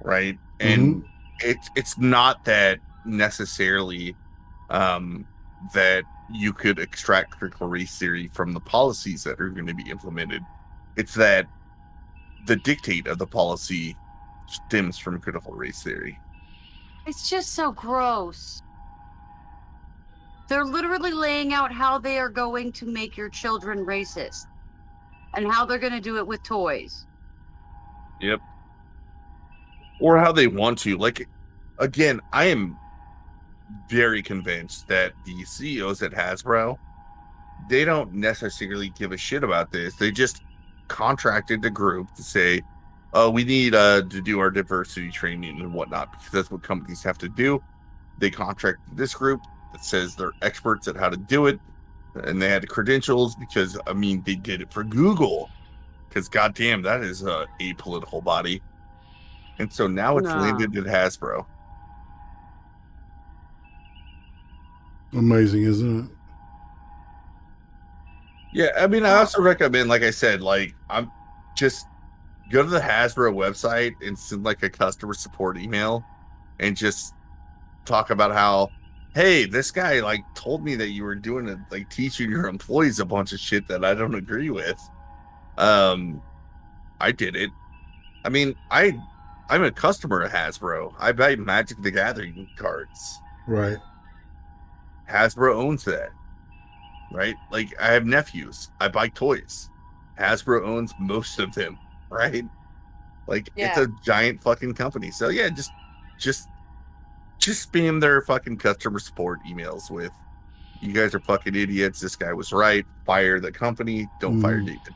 F: right? And it's not that necessarily that you could extract critical race theory from the policies that are going to be implemented. It's that the dictate of the policy stems from critical race theory.
E: It's just so gross. They're literally laying out how they are going to make your children racist and how they're going to do it with toys.
F: Yep. Or how they want to. Like, again, I am very convinced that the CEOs at Hasbro, they don't necessarily give a shit about this. They just contracted a group to say, oh, we need to do our diversity training and whatnot, because that's what companies have to do. They contracted this group that says they're experts at how to do it, and they had credentials because, I mean, they did it for Google, because goddamn, that is a apolitical body. And so now it's landed at Hasbro.
D: Amazing, isn't it?
F: Yeah, I mean, I also recommend, like I said, like, I'm just go to the Hasbro website and send like a customer support email and just talk about how, hey, this guy like told me that you were doing it, like teaching your employees a bunch of shit that I don't agree with. I did it. I mean, I'm a customer of Hasbro. I buy Magic the Gathering cards.
D: Right.
F: Hasbro owns that. Right? Like, I have nephews. I buy toys. Hasbro owns most of them. Right? Like, it's a giant fucking company. So yeah, just spam their fucking customer support emails with, you guys are fucking idiots. This guy was right. Fire the company. Don't fire David.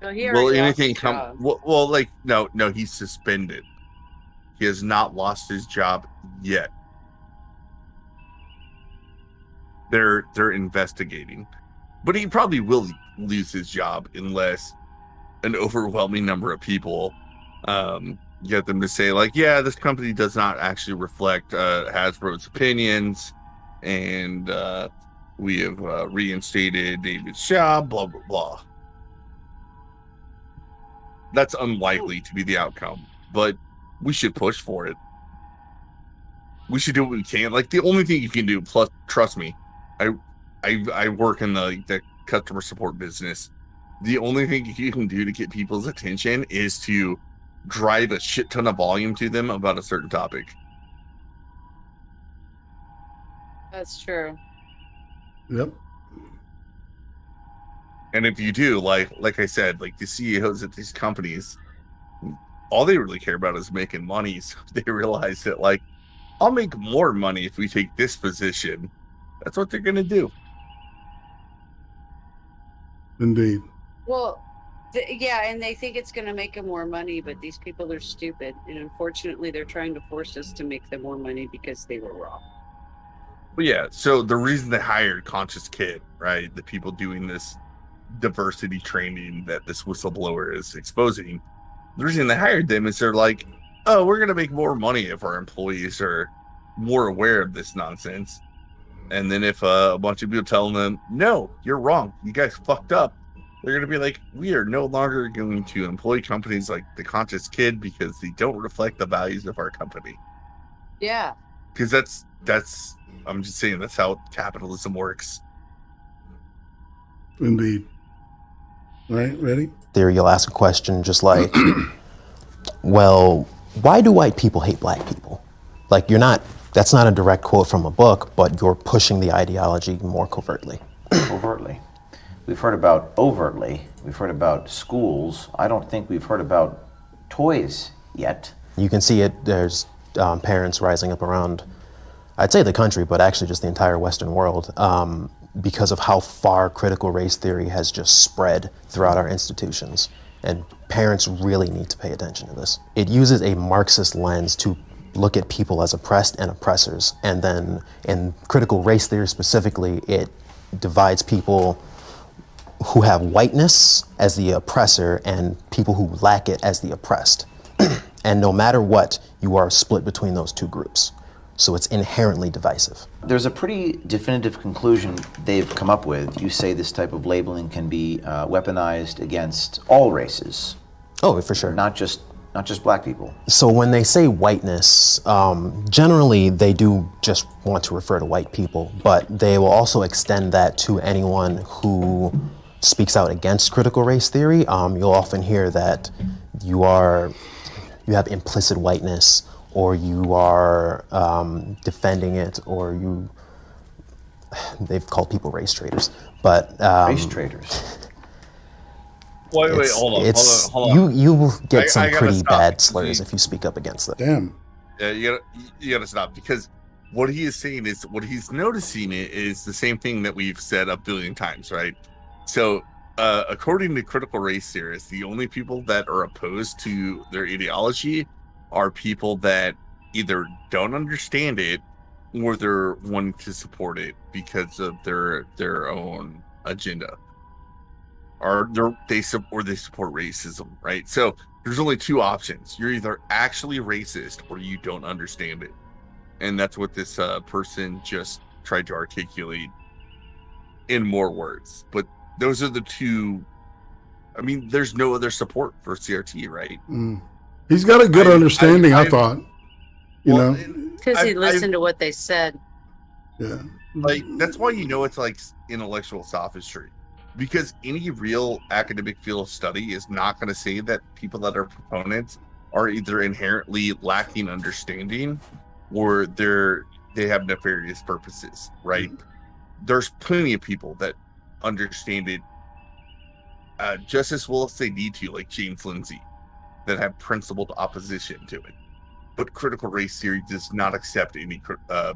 F: Will anything come? Well, like, no, he's suspended. He has not lost his job yet. They're investigating, but he probably will lose his job unless an overwhelming number of people get them to say, like, yeah, this company does not actually reflect Hasbro's opinions, and we have reinstated David's job, blah blah blah. That's unlikely to be the outcome, but we should push for it. We should do what we can. Like, the only thing you can do, plus, trust me, I work in the customer support business. The only thing you can do to get people's attention is to drive a shit ton of volume to them about a certain topic.
E: That's true.
D: Yep.
F: And if you do, like I said, like the CEOs at these companies, all they really care about is making money. So they realize that, like, I'll make more money if we take this position. That's what they're going to do.
D: Indeed.
E: Well, yeah, and they think it's going to make them more money, but these people are stupid. And unfortunately, they're trying to force us to make them more money because they were wrong.
F: But yeah, so the reason they hired Conscious Kid, right? The people doing this diversity training that this whistleblower is exposing, the reason they hired them is they're like, oh, we're going to make more money if our employees are more aware of this nonsense. And then if a bunch of people tell them, no, you're wrong, you guys fucked up, they're going to be like, we are no longer going to employ companies like the Conscious Kid because they don't reflect the values of our company.
E: Yeah.
F: Because that's I'm just saying, that's how capitalism works.
D: Indeed. All right, ready?
J: There you'll ask a question just like, well, why do white people hate black people? Like that's not a direct quote from a book, but you're pushing the ideology more covertly.
K: Overtly. We've heard about overtly. We've heard about schools. I don't think we've heard about toys yet.
J: You can see it, there's parents rising up around, I'd say the country, but actually just the entire Western world, because of how far critical race theory has just spread throughout our institutions. And parents really need to pay attention to this. It uses a Marxist lens to look at people as oppressed and oppressors. And then in critical race theory specifically, it divides people who have whiteness as the oppressor and people who lack it as the oppressed. And no matter what, you are split between those two groups. So it's inherently divisive.
K: There's a pretty definitive conclusion they've come up with. You say this type of labeling can be weaponized against all races.
J: Oh, for sure.
K: Not just black people.
J: So when they say whiteness, generally they do just want to refer to white people, but they will also extend that to anyone who speaks out against critical race theory. You'll often hear that you have implicit whiteness, or you are defending it, or they've called people race traitors. But
K: race traitors.
F: Wait, hold on.
J: You will get some pretty bad slurs if you speak up against them.
D: Damn.
F: Yeah, you gotta stop, because what he is saying is, what he's noticing is the same thing that we've said a billion times, right? So, according to critical race theorists, the only people that are opposed to their ideology are people that either don't understand it or they're wanting to support it because of their own agenda, or they support racism, right? So there's only two options. You're either actually racist or you don't understand it, and that's what this person just tried to articulate in more words. But those are the two. I mean, there's no other support for CRT, right?
D: He's got a good understanding, I thought. You know?
E: Because he listened to what they said.
D: Yeah.
F: Like, that's why it's like intellectual sophistry. Because any real academic field of study is not going to say that people that are proponents are either inherently lacking understanding or they have nefarious purposes, right? There's plenty of people that understand it just as well as they need to, like James Lindsay, that have principled opposition to it. But critical race theory does not accept any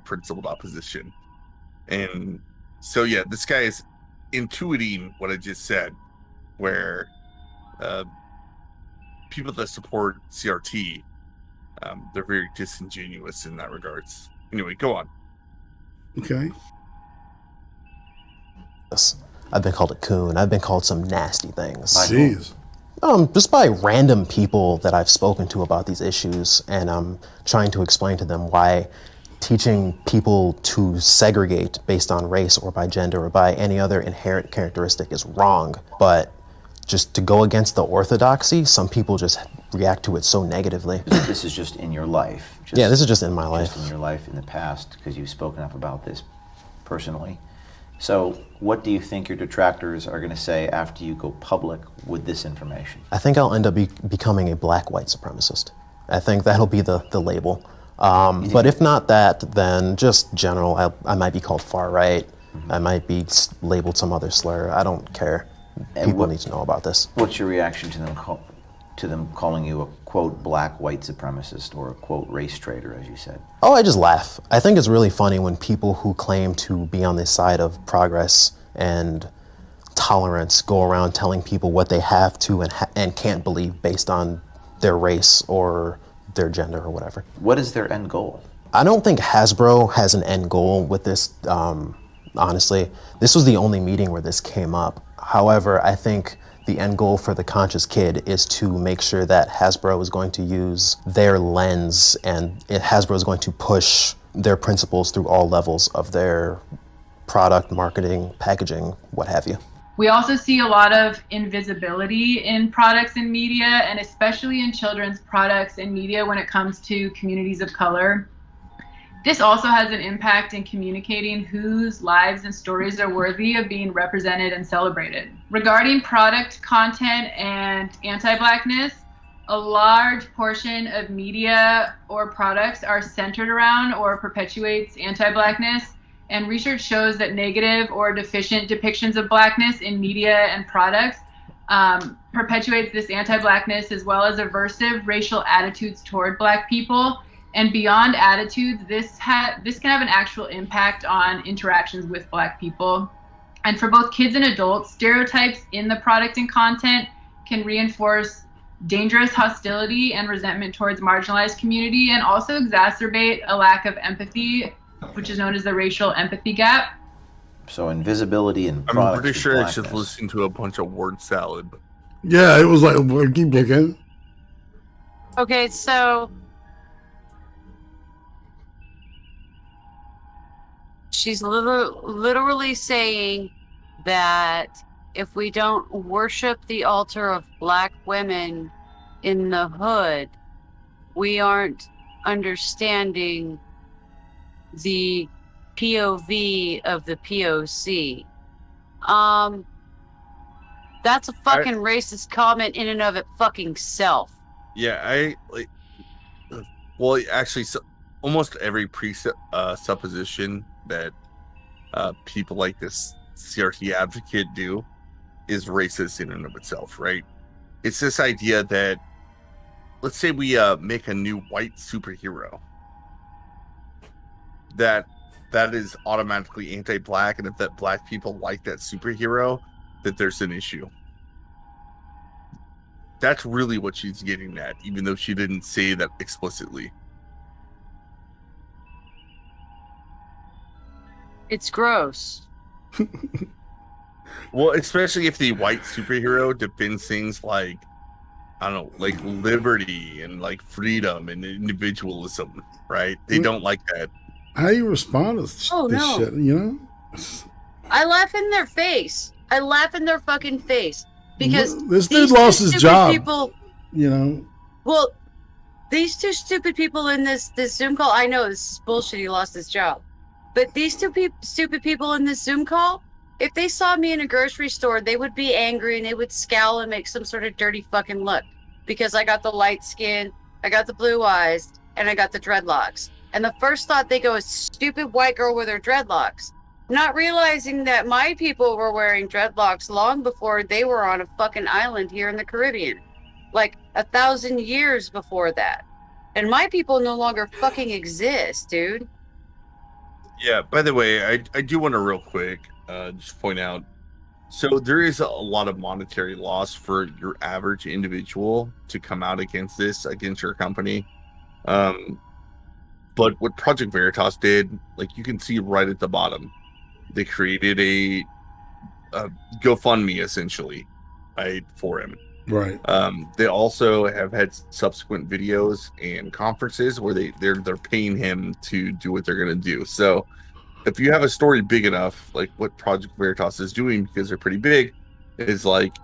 F: principled opposition. And so, yeah, this guy is intuiting what I just said, where people that support CRT, they're very disingenuous in that regards. Anyway, go on.
D: Okay.
J: I've been called a coon. I've been called some nasty things.
D: Jeez.
J: Just by random people that I've spoken to about these issues, and I'm trying to explain to them why teaching people to segregate based on race or by gender or by any other inherent characteristic is wrong. But just to go against the orthodoxy, some people just react to it so negatively.
K: This is just in your life.
J: Yeah, this is just in my life.
K: Just in your life in the past, because you've spoken up about this personally. So what do you think your detractors are going to say after you go public with this information?
J: I think I'll end up becoming a black white supremacist. I think that'll be the label. But if not that, then just general, I might be called far right. I might be labeled some other slur. I don't care. People need to know about this.
K: What's your reaction to them calling you a, quote, black white supremacist, or a, quote, race traitor, as you said?
J: Oh, I just laugh. I think it's really funny when people who claim to be on the side of progress and tolerance go around telling people what they have to and can't believe based on their race or their gender or whatever.
K: What is their end goal?
J: I don't think Hasbro has an end goal with this, honestly. This was the only meeting where this came up. However, I think the end goal for the conscious kid is to make sure that Hasbro is going to use their lens, and Hasbro is going to push their principles through all levels of their product, marketing, packaging, what have you.
L: We also see a lot of invisibility in products and media, and especially in children's products and media when it comes to communities of color. This also has an impact in communicating whose lives and stories are worthy of being represented and celebrated. Regarding product content and anti-Blackness, a large portion of media or products are centered around or perpetuates anti-Blackness, and research shows that negative or deficient depictions of Blackness in media and products perpetuates this anti-Blackness, as well as aversive racial attitudes toward Black people. And beyond attitudes, this can have an actual impact on interactions with Black people. And for both kids and adults, stereotypes in the product and content can reinforce dangerous hostility and resentment towards marginalized community, and also exacerbate a lack of empathy, which is known as the racial empathy gap.
K: So invisibility and
F: I'm pretty sure it's just listening to a bunch of word salad.
D: Yeah, it was like, keep looking.
E: Okay, so she's literally saying that if we don't worship the altar of Black women in the hood, we aren't understanding the POV of the POC. That's a fucking racist comment in and of it fucking self.
F: Yeah, well, actually, almost every supposition that people like this CRT advocate do is racist in and of itself, right? It's this idea that, let's say we make a new white superhero, that is automatically anti-Black, and if that Black people like that superhero, that there's an issue. That's really what she's getting at, even though she didn't say that explicitly.
E: It's gross.
F: Well, especially if the white superhero defends things like, I don't know, like liberty and like freedom and individualism, right? They don't like that.
D: How do you respond to this shit, you know?
E: I laugh in their face. I laugh in their fucking face. Because
D: this dude lost his job.
E: People,
D: you know?
E: Well, these two stupid people in this Zoom call, I know this is bullshit, he lost his job. But these two stupid people in this Zoom call, if they saw me in a grocery store, they would be angry and they would scowl and make some sort of dirty fucking look. Because I got the light skin, I got the blue eyes, and I got the dreadlocks. And the first thought they go is stupid white girl with her dreadlocks. Not realizing that my people were wearing dreadlocks long before they were on a fucking island here in the Caribbean. Like 1,000 years before that. And my people no longer fucking exist, dude.
F: Yeah, by the way, I do want to real quick just point out, so there is a lot of monetary loss for your average individual to come out against your company. But what Project Veritas did, like you can see right at the bottom, they created a GoFundMe essentially, right, for him.
D: Right.
F: They also have had subsequent videos and conferences where they're paying him to do what they're gonna do. So if you have a story big enough, like what Project Veritas is doing, because they're pretty big, is like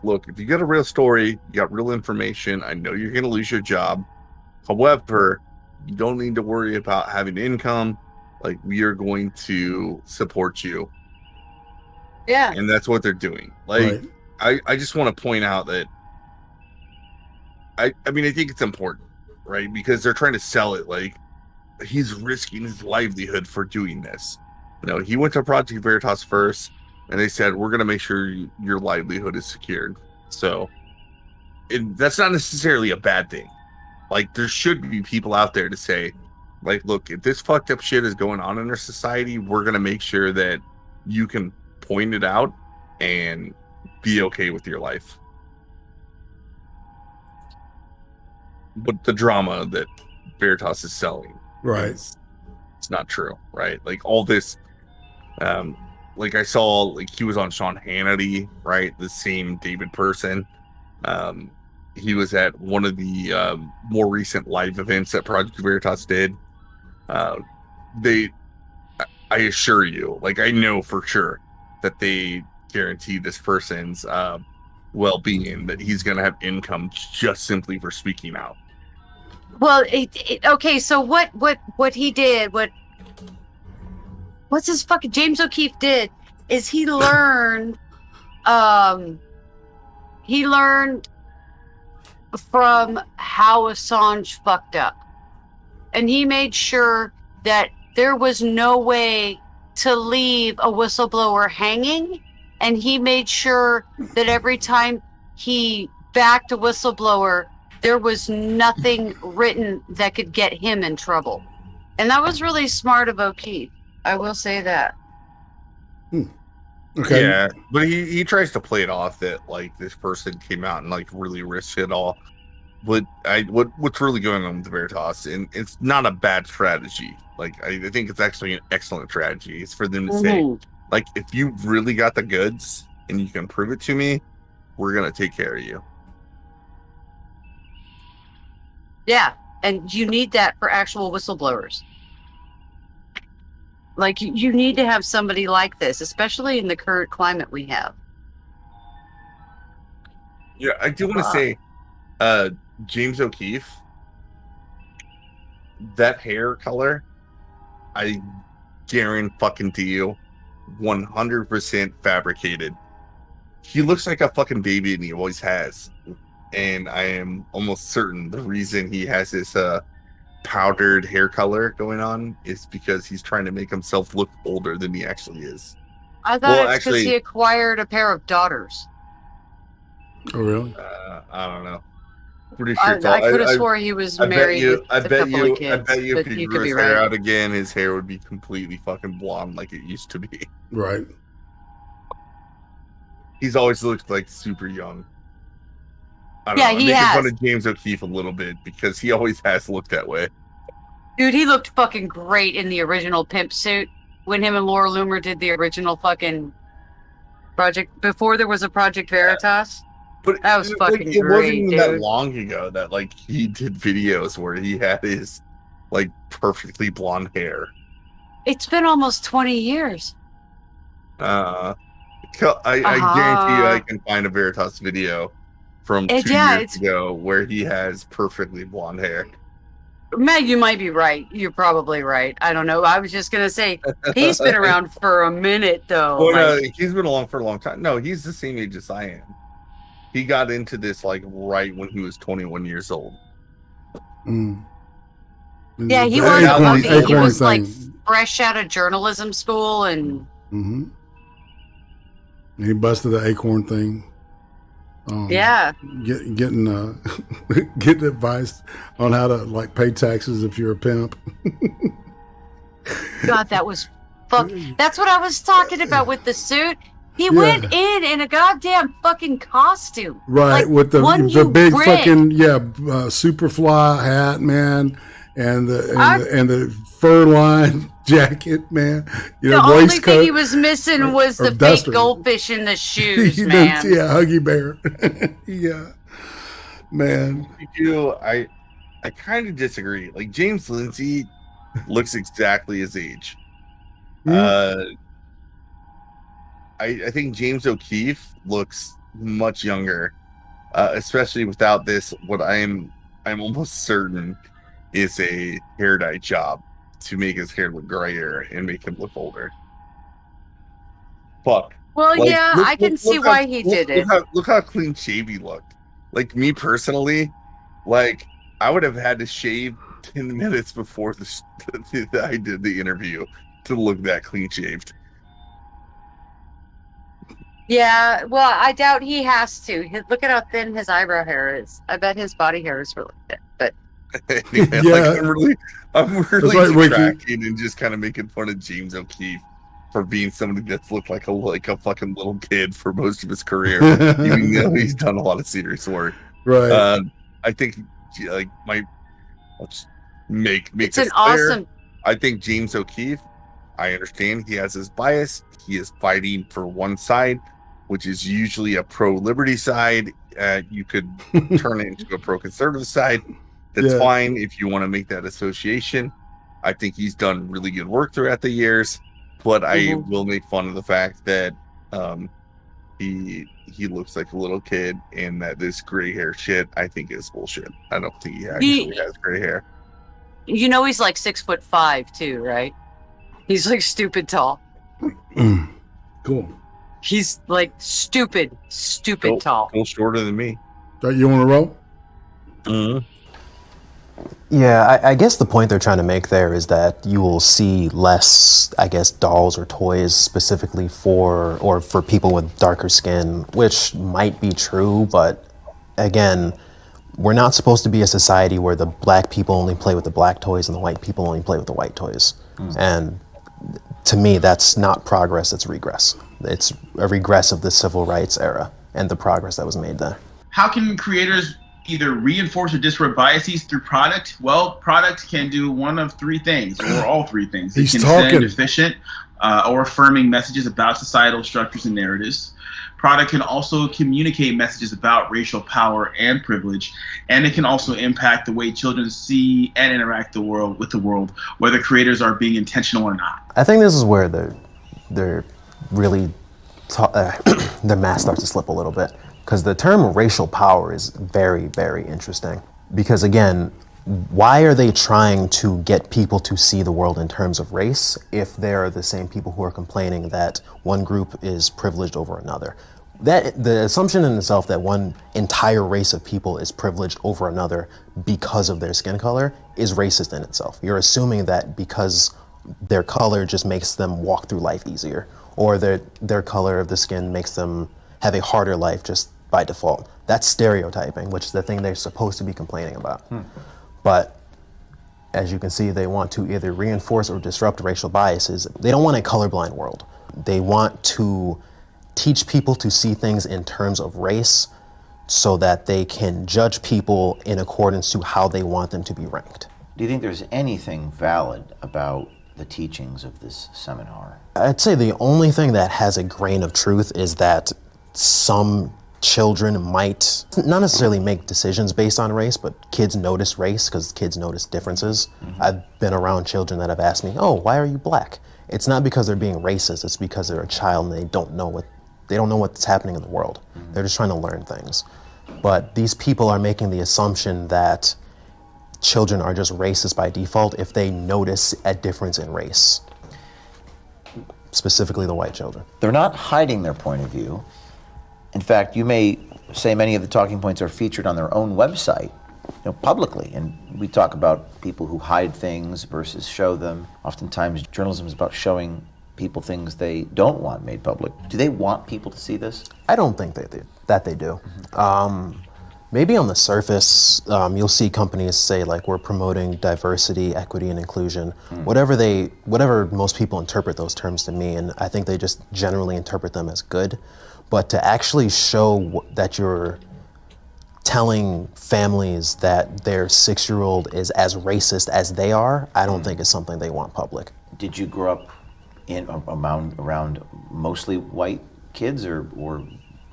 F: look, if you got a real story, you got real information, I know you're gonna lose your job. However, you don't need to worry about having income. Like, we are going to support you.
E: Yeah.
F: And that's what they're doing. Like, right. I just want to point out that I mean, I think it's important, right? Because they're trying to sell it like he's risking his livelihood for doing this. You know, he went to Project Veritas first, and they said, we're going to make sure your livelihood is secured. So that's not necessarily a bad thing. Like, there should be people out there to say, like, look, if this fucked up shit is going on in our society, we're going to make sure that you can point it out and be okay with your life. But the drama that Veritas is selling,
D: right,
F: it's not true, right? Like, all this, like, I saw, like, he was on Sean Hannity, right? The same David person. He was at one of the more recent live events that Project Veritas did. I assure you, like, I know for sure that they guarantee this person's well-being, that he's going to have income just simply for speaking out.
E: Well, okay. So what he did? What's his fucking James O'Keefe did is he learned from how Assange fucked up, and he made sure that there was no way to leave a whistleblower hanging, and he made sure that every time he backed a whistleblower, there was nothing written that could get him in trouble. And that was really smart of O'Keefe. I will say that.
D: Okay.
F: Yeah, but he tries to play it off that like this person came out and like really risked it all. But what's really going on with the Veritas, and it's not a bad strategy. Like I think it's actually an excellent strategy. It's for them to say, like, if you really got the goods and you can prove it to me, we're gonna take care of you.
E: Yeah, and you need that for actual whistleblowers. Like, you need to have somebody like this, especially in the current climate we have.
F: Yeah, I do want to say, James O'Keefe, that hair color, I guarantee you, 100% fabricated. He looks like a fucking baby, and he always has. And I am almost certain the reason he has this powdered hair color going on is because he's trying to make himself look older than he actually is.
E: I thought it's because he acquired a pair of daughters.
D: Oh, really?
F: I don't know. Pretty sure.
E: I could have swore he was married with a couple of kids.
F: I bet you if he
E: you
F: grew
E: could
F: his
E: be
F: hair
E: right.
F: out again, his hair would be completely fucking blonde like it used to be.
D: Right.
F: He's always looked like super young. I don't
E: Yeah,
F: know.
E: he
F: I'm making
E: has.
F: fun of James O'Keefe a little bit because he always has looked that way.
E: Dude, he looked fucking great in the original pimp suit when him and Laura Loomer did the original fucking project before there was a Project Veritas.
F: But
E: that was fucking
F: it
E: great,
F: wasn't even
E: dude.
F: that long ago that like he did videos where he had his like perfectly blonde hair.
E: It's been almost 20 years.
F: I guarantee you I can find a Veritas video from 2 years ago where he has perfectly blonde hair.
E: Meg, you might be right. You're probably right. I don't know. I was just gonna say he's been around for a minute though.
F: Well, no,
E: like,
F: he's been along for a long time. No, he's the same age as I am. He got into this like right when he was 21 years old.
E: yeah, he was like fresh out of journalism school and
D: he busted the acorn thing.
E: Yeah.
D: Getting advice on how to like pay taxes if you're a pimp.
E: God, that was fuck. That's what I was talking about with the suit. He went in a goddamn fucking costume,
D: right?
E: Like,
D: with the big
E: rigged.
D: fucking Superfly hat, man, and the fur line jacket, man. You know,
E: the only
D: waistcoat,
E: thing he was missing was the
D: duster.
E: fake goldfish in the shoes,
D: Yeah,
E: man.
D: Huggy Bear. Yeah, man.
F: I kind of disagree. Like James Lindsay looks exactly his age. I think James O'Keefe looks much younger, especially without this. What I'm almost certain is a hair dye job to make his hair look grayer and make him look older. Fuck.
E: Well, yeah, I can see why he did it.
F: Look how clean shave he looked. Like me personally, like I would have had to shave 10 minutes before I did the interview to look that clean shaved.
E: Yeah, well, I doubt he has to. Look at how thin his eyebrow hair is. I bet his body hair is really thin. But
F: Like, I'm really
D: right,
F: tracking and just kind of making fun of James O'Keefe for being somebody that's looked like a fucking little kid for most of his career, even though he's done a lot of serious work.
D: Right.
F: I think like let's make
E: it's
F: this
E: an
F: clear.
E: awesome.
F: I think James O'Keefe, I understand he has his bias. He is fighting for one side, which is usually a pro-liberty side. You could turn it into a pro-conservative side. That's fine if you want to make that association. I think he's done really good work throughout the years, but I will make fun of the fact that he looks like a little kid, and that this gray hair shit I think is bullshit. I don't think he actually has gray hair.
E: You know he's like 6'5" too, right? He's like stupid tall.
D: Cool.
E: He's like stupid tall.
F: A little shorter than me.
D: You want to roll?
F: Mm-hmm.
J: Yeah, I guess the point they're trying to make there is that you will see less, I guess, dolls or toys specifically for people with darker skin, which might be true, but again, we're not supposed to be a society where the black people only play with the black toys and the white people only play with the white toys. And to me, that's not progress, it's regress. It's a regress of the civil rights era and the progress that was made there.
M: How can creators either reinforce or disrupt biases through product? Well, product can do one of three things, or all three things. It can send efficient or affirming messages about societal structures and narratives. Product can also communicate messages about racial power and privilege, and it can also impact the way children see and interact with the world, whether creators are being intentional or not.
J: I think this is where they're really their mask starts to slip a little bit. Because the term racial power is very, very interesting. Because again, why are they trying to get people to see the world in terms of race if they're the same people who are complaining that one group is privileged over another? The assumption in itself that one entire race of people is privileged over another because of their skin color is racist in itself. You're assuming that because their color just makes them walk through life easier, or their color of the skin makes them have a harder life just by default. That's stereotyping, which is the thing they're supposed to be complaining about. But as you can see, they want to either reinforce or disrupt racial biases. They don't want a colorblind world. They want to teach people to see things in terms of race so that they can judge people in accordance to how they want them to be ranked.
K: Do you think there's anything valid about the teachings of this seminar?
J: I'd say the only thing that has a grain of truth is that some children might not necessarily make decisions based on race, but kids notice race because kids notice differences. I've been around children that have asked me, "Oh, why are you black?" It's not because they're being racist, it's because they're a child and they don't know what's happening in the world. They're just trying to learn things. But these people are making the assumption that children are just racist by default if they notice a difference in race, specifically the white children.
K: They're not hiding their point of view. In fact, you may say many of the talking points are featured on their own website, publicly. And we talk about people who hide things versus show them. Oftentimes, journalism is about showing people things they don't want made public. Do they want people to see this?
J: I don't think they do. Maybe on the surface, you'll see companies say like we're promoting diversity, equity, and inclusion. Whatever most people interpret those terms to mean, and I think they just generally interpret them as good. But to actually show that you're telling families that their 6-year-old is as racist as they are, I don't think it's something they want public.
K: Did you grow up around mostly white kids or?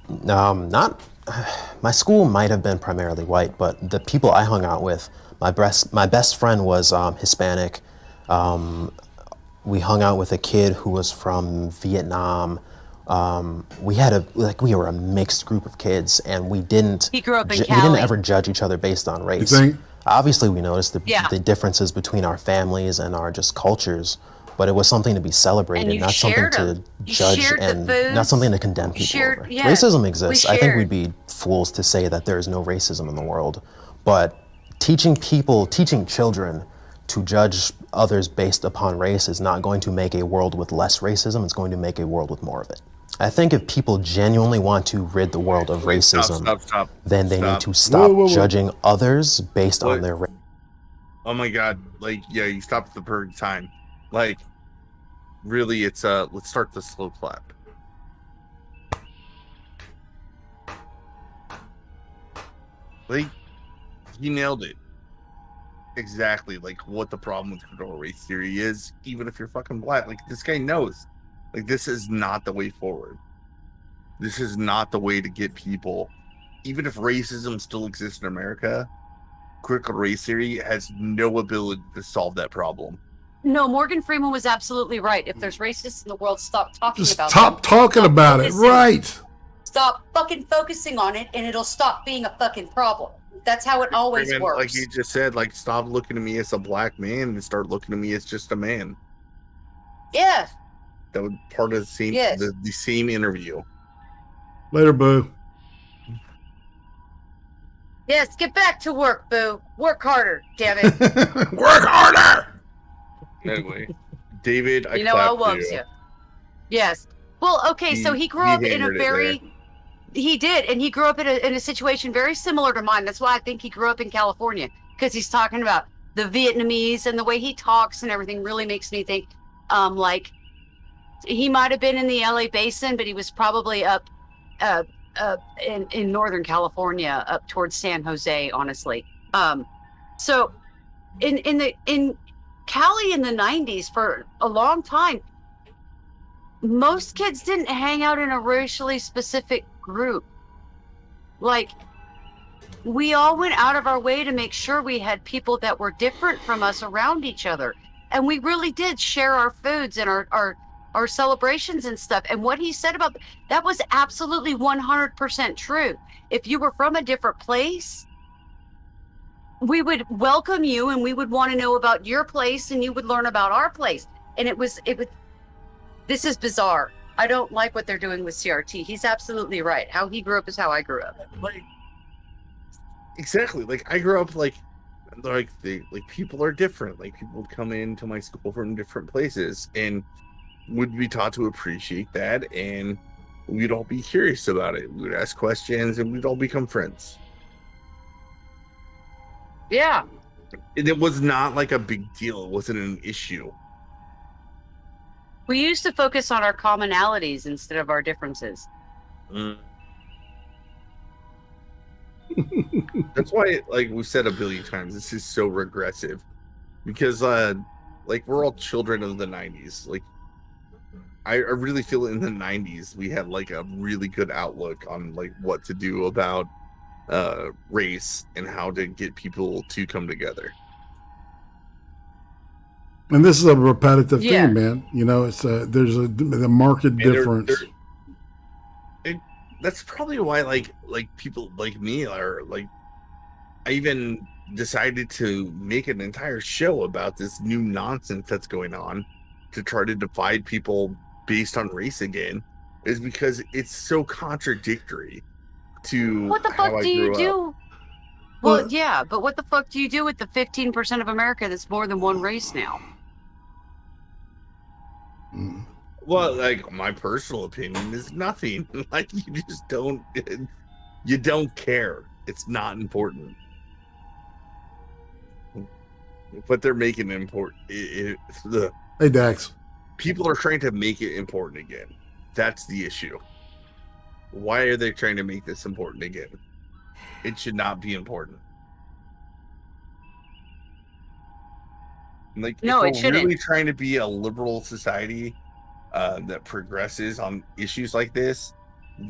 J: Not. My school might have been primarily white, but the people I hung out with, my best friend was Hispanic. We hung out with a kid who was from Vietnam. We were a mixed group of kids, and we didn't.
E: He grew up in
J: We
E: Cali.
J: didn't ever judge each other based on race.
D: You think?
J: Obviously, we noticed the differences between our families and our just cultures, but it was something to be celebrated, not something to judge and not something to condemn people over.
E: Yeah,
J: racism exists. I think we'd be fools to say that there is no racism in the world, but teaching children to judge others based upon race is not going to make a world with less racism. It's going to make a world with more of it. I think if people genuinely want to rid the world of racism,
F: Stop.
J: then they need to stop judging others based on their race.
F: Oh my God. You stopped at the perfect time. Really, it's let's start the slow clap. He nailed it. Exactly, what the problem with critical race theory is, even if you're fucking black. This guy knows. This is not the way forward. This is not the way to get people. Even if racism still exists in America, critical race theory has no ability to solve that problem.
E: No, Morgan Freeman was absolutely right. If there's racists in the world, stop talking about it.
D: Stop talking about it, right?
E: stop fucking focusing on it, and it'll stop being a fucking problem. That's how it always works.
F: Like you just said, like, stop looking at me as a black man and start looking at me as just a man.
E: Yeah.
F: That was part of the same, the same interview.
D: Later, Boo.
E: Yes, get back to work, Boo. Work harder, damn it.
D: Work harder!
F: Anyway, David, I
E: you know I
F: clapped
E: loves you. Yes. Well, okay, so he grew up in a very... He did, and he grew up in a situation very similar to mine. That's why I think he grew up in California, because he's talking about the Vietnamese, and the way he talks and everything really makes me think, like, he might have been in the LA basin, but he was probably up in Northern California, up towards San Jose, honestly. So in Cali in the 90s, for a long time, most kids didn't hang out in a racially specific group. Like, we all went out of our way to make sure we had people that were different from us around each other. And we really did share our foods and our celebrations and stuff. And what he said about that was absolutely 100% true. If you were from a different place, we would welcome you, and we would want to know about your place, and you would learn about our place. And it was this is bizarre. I don't like what they're doing with CRT. He's absolutely right. How he grew up is how I grew up.
F: Like, exactly. Like, I grew up like people are different. Like, people would come into my school from different places and would be taught to appreciate that, and we'd all be curious about it. We would ask questions, and we'd all become friends.
E: Yeah.
F: And it was not like a big deal. It wasn't an issue.
E: We used to focus on our commonalities instead of our differences.
F: That's why, like we've said a billion times, this is so regressive. Because, like, we're all children of the 90s. Like, I really feel in the 90s we had, like, a really good outlook on, like, what to do about race and how to get people to come together.
D: And this is a repetitive thing, man. You know, it's there's a marked difference.
F: That's probably why, like people like me are like. I even decided to make an entire show about this new nonsense that's going on to try to divide people based on race again, is because it's so contradictory to
E: what the
F: how
E: fuck
F: I
E: do you
F: grew
E: do?
F: up.
E: Well, yeah, but what the fuck do you do with the 15% of America that's more than one race now?
F: Well, like, my personal opinion is nothing. Like, you just don't care. It's not important. But they're making it important.
D: Hey, Dax.
F: People are trying to make it important again. That's the issue. Why are they trying to make this important again? It should not be important. Like,
E: no,
F: if
E: it
F: we're
E: shouldn't.
F: really trying to be a liberal society that progresses on issues like this,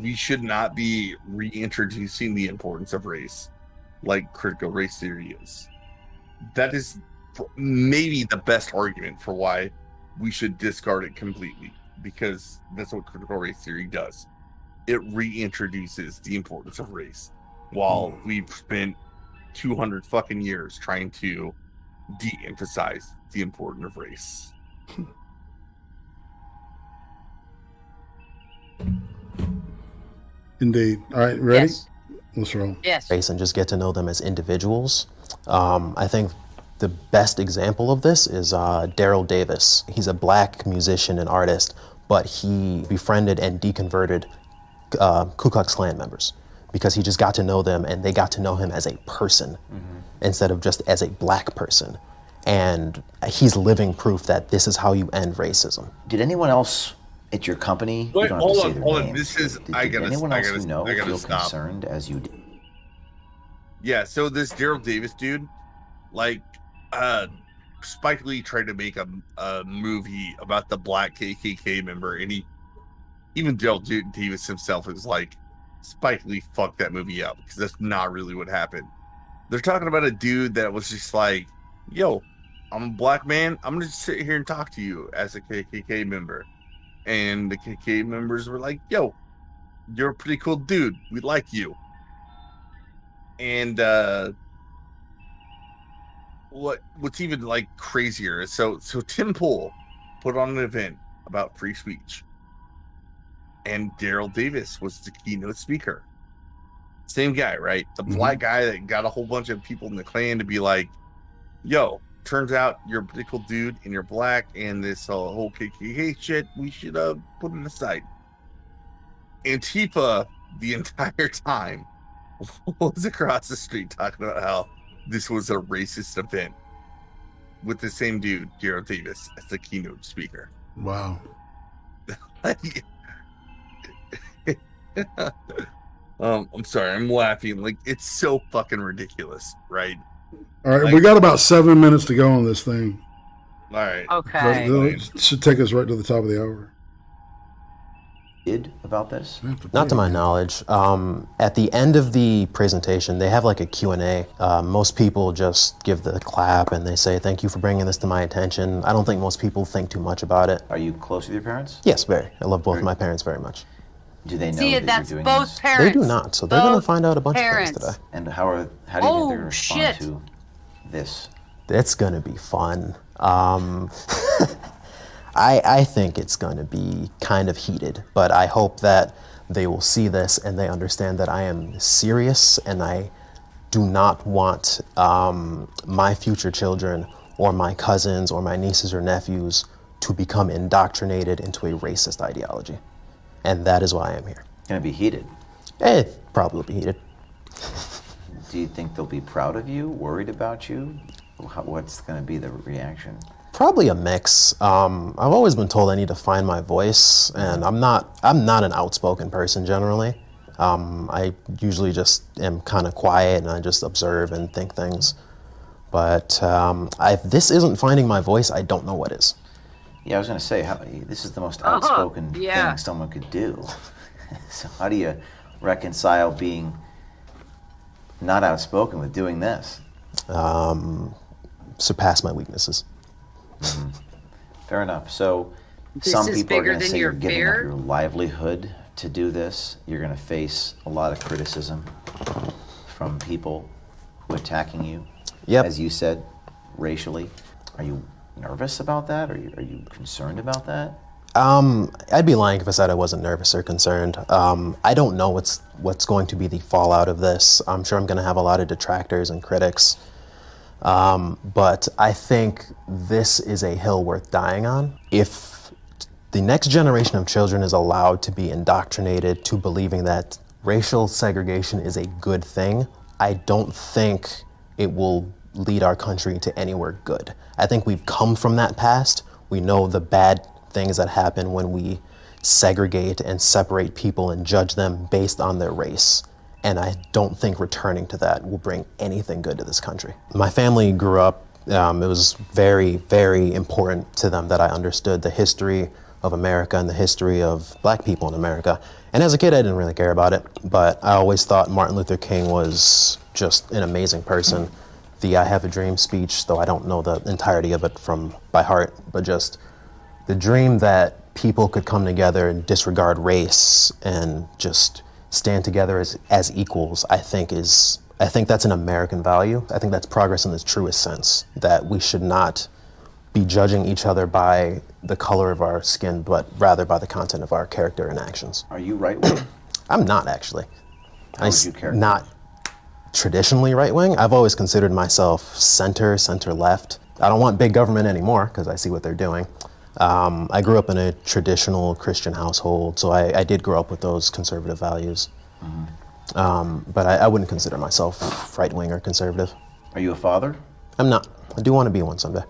F: we should not be reintroducing the importance of race like critical race theory is. That is maybe the best argument for why we should discard it completely, because that's what critical race theory does. It reintroduces the importance of race, while we've spent 200 fucking years trying to de-emphasize the importance of race.
D: Indeed. All right, ready?
E: Yes.
D: Let's roll.
E: Yes.
J: Race and just get to know them as individuals. I think the best example of this is Daryl Davis. He's a black musician and artist, but he befriended and deconverted Ku Klux Klan members because he just got to know them and they got to know him as a person instead of just as a black person. And he's living proof that this is how you end racism.
K: Did anyone else at your company?
F: Wait,
K: you don't have to say their
F: hold on.
K: names.
F: This is
K: Did anyone else you know feel concerned as you did?
F: Yeah, so this Daryl Davis dude, like, Spike Lee tried to make a movie about the black KKK member, and even Daryl Davis himself is like, Spike Lee fucked that movie up, because that's not really what happened. They're talking about a dude that was just like, yo, I'm a black man, I'm gonna just sit here and talk to you as a KKK member. And the KKK members were like, yo, you're a pretty cool dude. We like you. And what's even like crazier is so Tim Pool put on an event about free speech, and Daryl Davis was the keynote speaker. Same guy, right? The black guy that got a whole bunch of people in the Klan to be like, yo, turns out you're a pretty cool dude and you're black, and this whole KKK shit, we should put it aside. Antifa the entire time was across the street talking about how this was a racist event with the same dude, Daryl Davis, as the keynote speaker.
D: Wow.
F: I'm sorry, I'm laughing. Like, it's so fucking ridiculous, right?
D: All right,
F: like,
D: we got about 7 minutes to go on this thing.
F: All right.
E: Okay.
D: It should take us right to the top of the hour.
K: About this?
J: Not to my knowledge. At the end of the presentation, they have like a Q&A. Most people just give the clap and they say, thank you for bringing this to my attention. I don't think most people think too much about it.
K: Are you close with your parents?
J: Yes, very. I love both of my parents very much.
K: Do they know
E: See,
K: that
E: that's
K: you're doing
E: both
K: this?
E: parents.
J: They do not, so they're going to find out a bunch of
E: parents.
J: things today.
K: And how do you think they're going to respond to this?
J: It's going to be fun. I think it's going to be kind of heated, but I hope that they will see this and they understand that I am serious and I do not want my future children or my cousins or my nieces or nephews to become indoctrinated into a racist ideology. And that is why I am here.
K: Going to be heated?
J: It probably will be heated.
K: Do you think they'll be proud of you, worried about you? What's going to be the reaction?
J: Probably a mix. I've always been told I need to find my voice, and I'm not an outspoken person generally. I usually just am kind of quiet and I just observe and think things. But if this isn't finding my voice, I don't know what is.
K: Yeah, I was going to say, this is the most outspoken thing someone could do. So how do you reconcile being not outspoken with doing this?
J: Surpass my weaknesses.
K: Mm-hmm. Fair enough. So
E: This
K: some
E: is
K: people are
E: bigger
K: going to
E: than
K: say
E: your
K: you're giving
E: fear?
K: up your livelihood to do this. You're going to face a lot of criticism from people who are attacking you.
J: Yep.
K: As you said, racially. Are you nervous about that? Are you concerned about that?
J: I'd be lying if I said I wasn't nervous or concerned. I don't know what's going to be the fallout of this. I'm sure I'm going to have a lot of detractors and critics. But I think this is a hill worth dying on. If the next generation of children is allowed to be indoctrinated to believing that racial segregation is a good thing, I don't think it will lead our country to anywhere good. I think we've come from that past. We know the bad things that happen when we segregate and separate people and judge them based on their race. And I don't think returning to that will bring anything good to this country. My family grew up, it was very, very important to them that I understood the history of America and the history of black people in America. And as a kid, I didn't really care about it, but I always thought Martin Luther King was just an amazing person. The I Have a Dream speech, though I don't know the entirety of it by heart, but just the dream that people could come together and disregard race and just stand together as equals, I think that's an American value. I think that's progress in the truest sense, that we should not be judging each other by the color of our skin, but rather by the content of our character and actions.
K: Are you right-wing?
J: I'm not, actually.
K: How would you characterize?
J: Not traditionally right-wing. I've always considered myself center-left. I don't want big government anymore, because I see what they're doing. I grew up in a traditional Christian household, so I did grow up with those conservative values. Mm-hmm. But I wouldn't consider myself right-wing or conservative.
K: Are you a father?
J: I'm not. I do want to be one someday.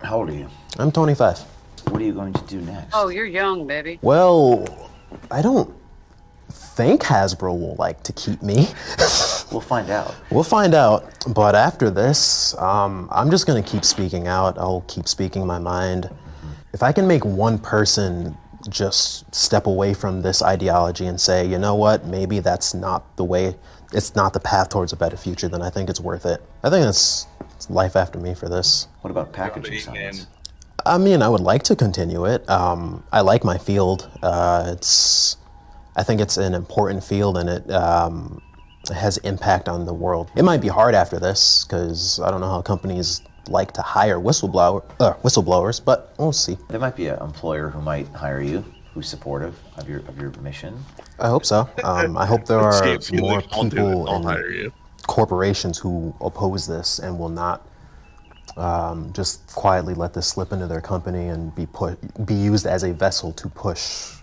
K: How old are you?
J: I'm 25.
K: What are you going to do next?
E: Oh, you're young, baby.
J: Well, I don't think Hasbro will like to keep me.
K: We'll find out.
J: We'll find out. But after this, I'm just going to keep speaking out. I'll keep speaking my mind. Mm-hmm. If I can make one person just step away from this ideology and say, you know what, maybe that's not the way, it's not the path towards a better future, then I think it's worth it. I think it's life after me for this.
K: What about packaging science?
J: I mean, I would like to continue it. I like my field. I I think it's an important field, and it has impact on the world. It might be hard after this, because I don't know how companies like to hire whistleblowers, but we'll see.
K: There might be an employer who might hire you, who's supportive of your mission.
J: I hope so. I hope there are more people and corporations who oppose this and will not just quietly let this slip into their company and be used as a vessel to push,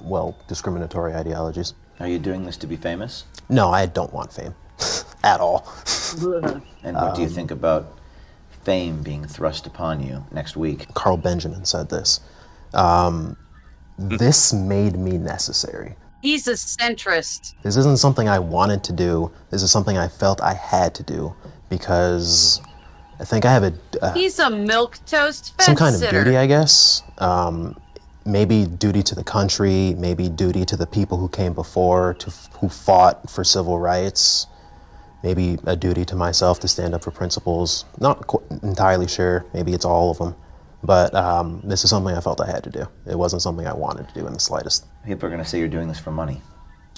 J: well, discriminatory ideologies.
K: Are you doing this to be famous?
J: No, I don't want fame at all.
K: And what do you think about fame being thrust upon you next week?
J: Carl Benjamin said this. This made me necessary.
E: He's a centrist.
J: This isn't something I wanted to do. This is something I felt I had to do because I think I have
E: He's a milquetoast fence
J: some kind of
E: sitter.
J: duty, I guess. Maybe duty to the country, maybe duty to the people who came before, who fought for civil rights, maybe a duty to myself to stand up for principles. Not entirely sure, maybe it's all of them. But this is something I felt I had to do. It wasn't something I wanted to do in the slightest.
K: People are going to say you're doing this for money.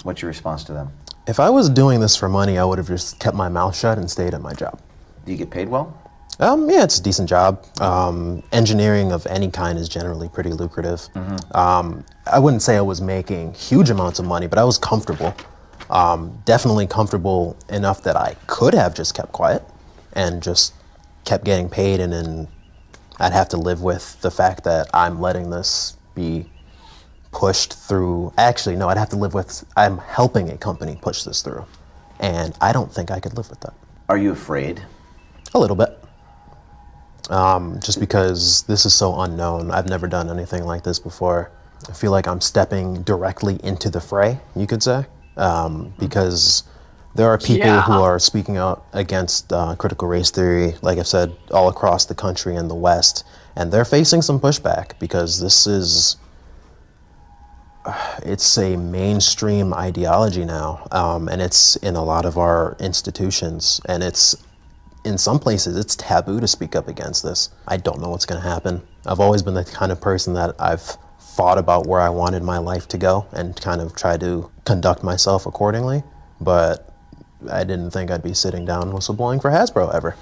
K: What's your response to them?
J: If I was doing this for money, I would have just kept my mouth shut and stayed at my job.
K: Do you get paid well?
J: Yeah, it's a decent job. Engineering of any kind is generally pretty lucrative.
K: Mm-hmm.
J: I wouldn't say I was making huge amounts of money, but I was comfortable. Definitely comfortable enough that I could have just kept quiet and just kept getting paid, and then I'd have to live with the fact that I'm letting this be pushed through. Actually, no, I'd have to live with I'm helping a company push this through. And I don't think I could live with that.
K: Are you afraid?
J: A little bit. Just because this is so unknown. I've never done anything like this before. I feel like I'm stepping directly into the fray, you could say, because there are people who are speaking out against critical race theory, like I've said, all across the country and the West, and they're facing some pushback because this is, it's a mainstream ideology now, and it's in a lot of our institutions, and in some places, it's taboo to speak up against this. I don't know what's going to happen. I've always been the kind of person that I've thought about where I wanted my life to go and kind of tried to conduct myself accordingly, but I didn't think I'd be sitting down whistleblowing for Hasbro ever.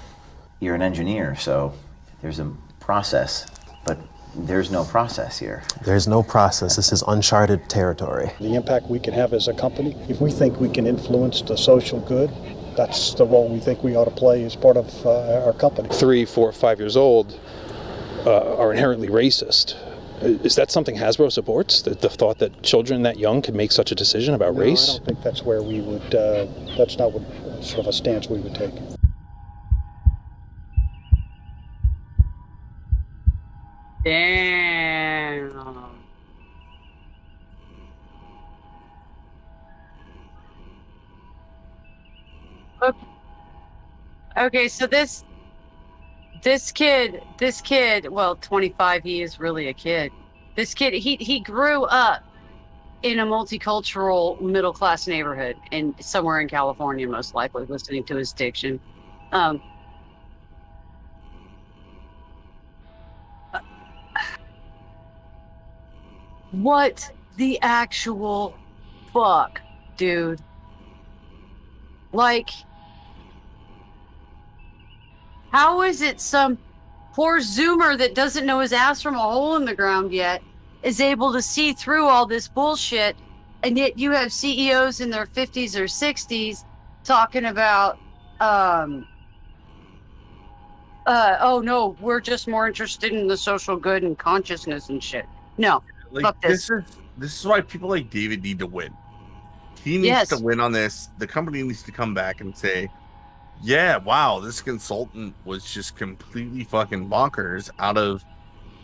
K: You're an engineer, so there's a process, but there's no process here.
J: There's no process. This is uncharted territory.
N: The impact we can have as a company, if we think we can influence the social good, that's the role we think we ought to play as part of our company.
O: 3, 4, 5 years old are inherently racist. Is that something Hasbro supports? The thought that children that young could make such a decision about race?
N: I don't think that's where we would, that's not what sort of a stance we would take.
E: Damn. Okay, so this kid, well, 25, he is really a kid. This kid, he grew up in a multicultural middle-class neighborhood in somewhere in California, most likely, listening to his diction. What the actual fuck, dude? Like, how is it some poor Zoomer that doesn't know his ass from a hole in the ground yet is able to see through all this bullshit, and yet you have CEOs in their 50s or 60s talking about, oh no, we're just more interested in the social good and consciousness and shit. No,
F: like,
E: fuck this.
F: This is why people like David need to win. He needs to win on this. The company needs to come back and say, yeah, wow, this consultant was just completely fucking bonkers out of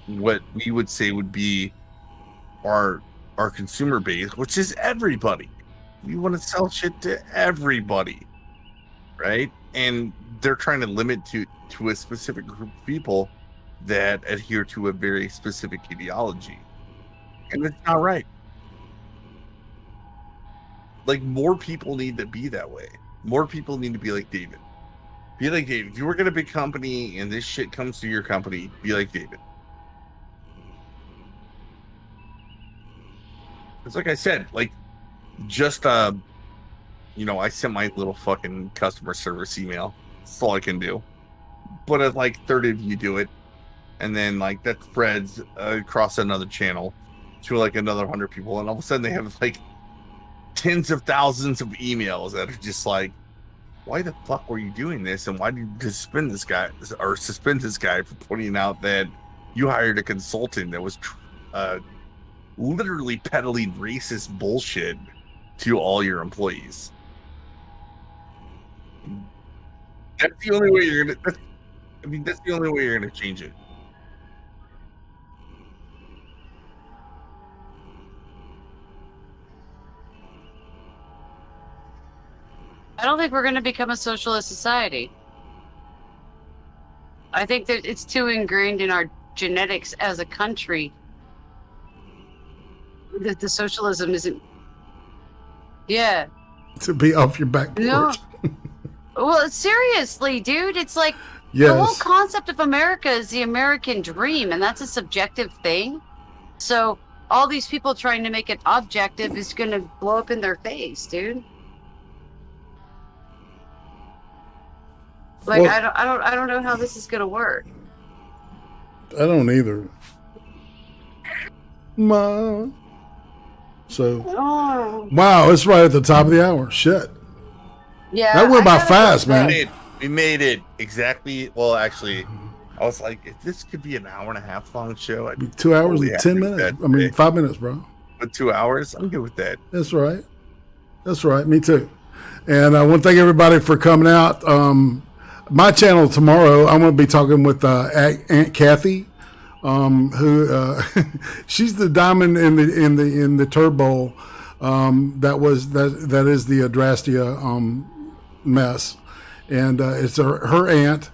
F: what we would say would be our consumer base, which is everybody. We want to sell shit to everybody, right? And they're trying to limit to a specific group of people that adhere to a very specific ideology. And it's not right. Like, more people need to be that way. More people need to be like David. Be like David. If you work at a big company and this shit comes to your company, be like David. It's like I said, like, just you know, I sent my little fucking customer service email. That's all I can do. But like 30 of you do it, and then like that spreads across another channel to like another 100 people, and all of a sudden they have like tens of thousands of emails that are just like, why the fuck were you doing this, and why did you suspend this guy for pointing out that you hired a consultant that was literally peddling racist bullshit to all your employees. That's the only way you're gonna. That's the only way you're gonna change it.
E: I don't think we're going to become a socialist society. I think that it's too ingrained in our genetics as a country that the socialism isn't. Yeah.
D: To be off your back porch.
E: No. Well, seriously, dude, it's like
D: Yes.
E: the whole concept of America is the American dream, and that's a subjective thing. So all these people trying to make it objective is going to blow up in their face, dude. Like,
D: Well-
E: I don't know how this is going to work.
D: I don't either. Ma. So,
E: Oh.
D: wow, it's right at the top of the hour. Shit.
E: Yeah.
D: That went by fast,
F: We
D: man.
F: made it exactly. Well, actually, I was like, if this could be an hour and a half long show, I'd be
D: 2 hours
F: totally
D: and 10
F: happy with
D: minutes.
F: that
D: I mean,
F: today.
D: 5 minutes, bro.
F: But 2 hours, I'm good with that.
D: That's right. That's right. Me too. And I want to thank everybody for coming out. My channel tomorrow, I'm going to be talking with Aunt Kathy, who she's the diamond in the turbo. That is the Adrastia mess, and it's her aunt.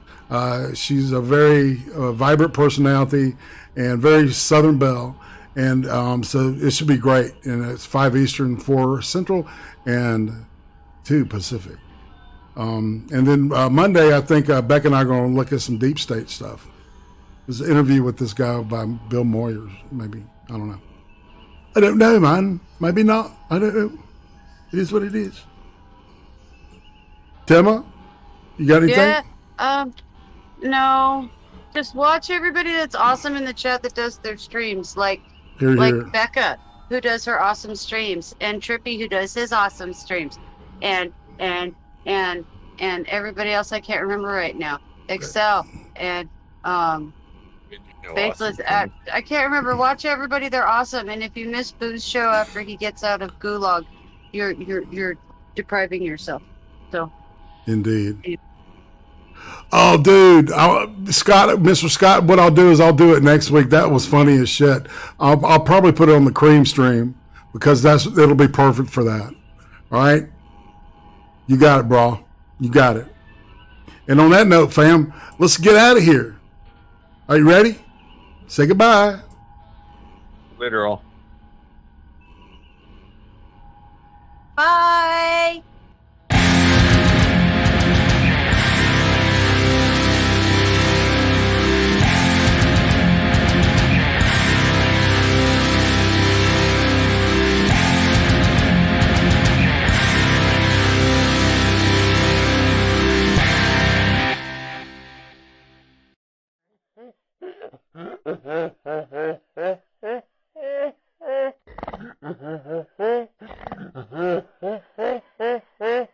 D: She's a very vibrant personality and very Southern belle, and so it should be great. And it's 5 Eastern, 4 Central, and 2 Pacific. And then Monday, I think Beck and I are going to look at some deep state stuff. There's an interview with this guy by Bill Moyers, maybe. I don't know. I don't know, man. Maybe not. I don't know. It is what it is. Tema, you got anything?
E: Yeah. No. Just watch everybody that's awesome in the chat that does their streams, like
D: Here.
E: Becca, who does her awesome streams, and Trippy, who does his awesome streams, and everybody else I can't remember right now. Excel and Faceless Act. I can't remember. Watch everybody; they're awesome. And if you miss Boo's show after he gets out of Gulag, you're depriving yourself. So.
D: Indeed. Oh, dude, Mr. Scott. What I'll do is I'll do it next week. That was funny as shit. I'll probably put it on the Cream stream because it'll be perfect for that. All right, you got it, bro. You got it. And on that note, fam, let's get out of here. Are you ready? Say goodbye.
F: Later, all.
E: Bye.
A: Huh?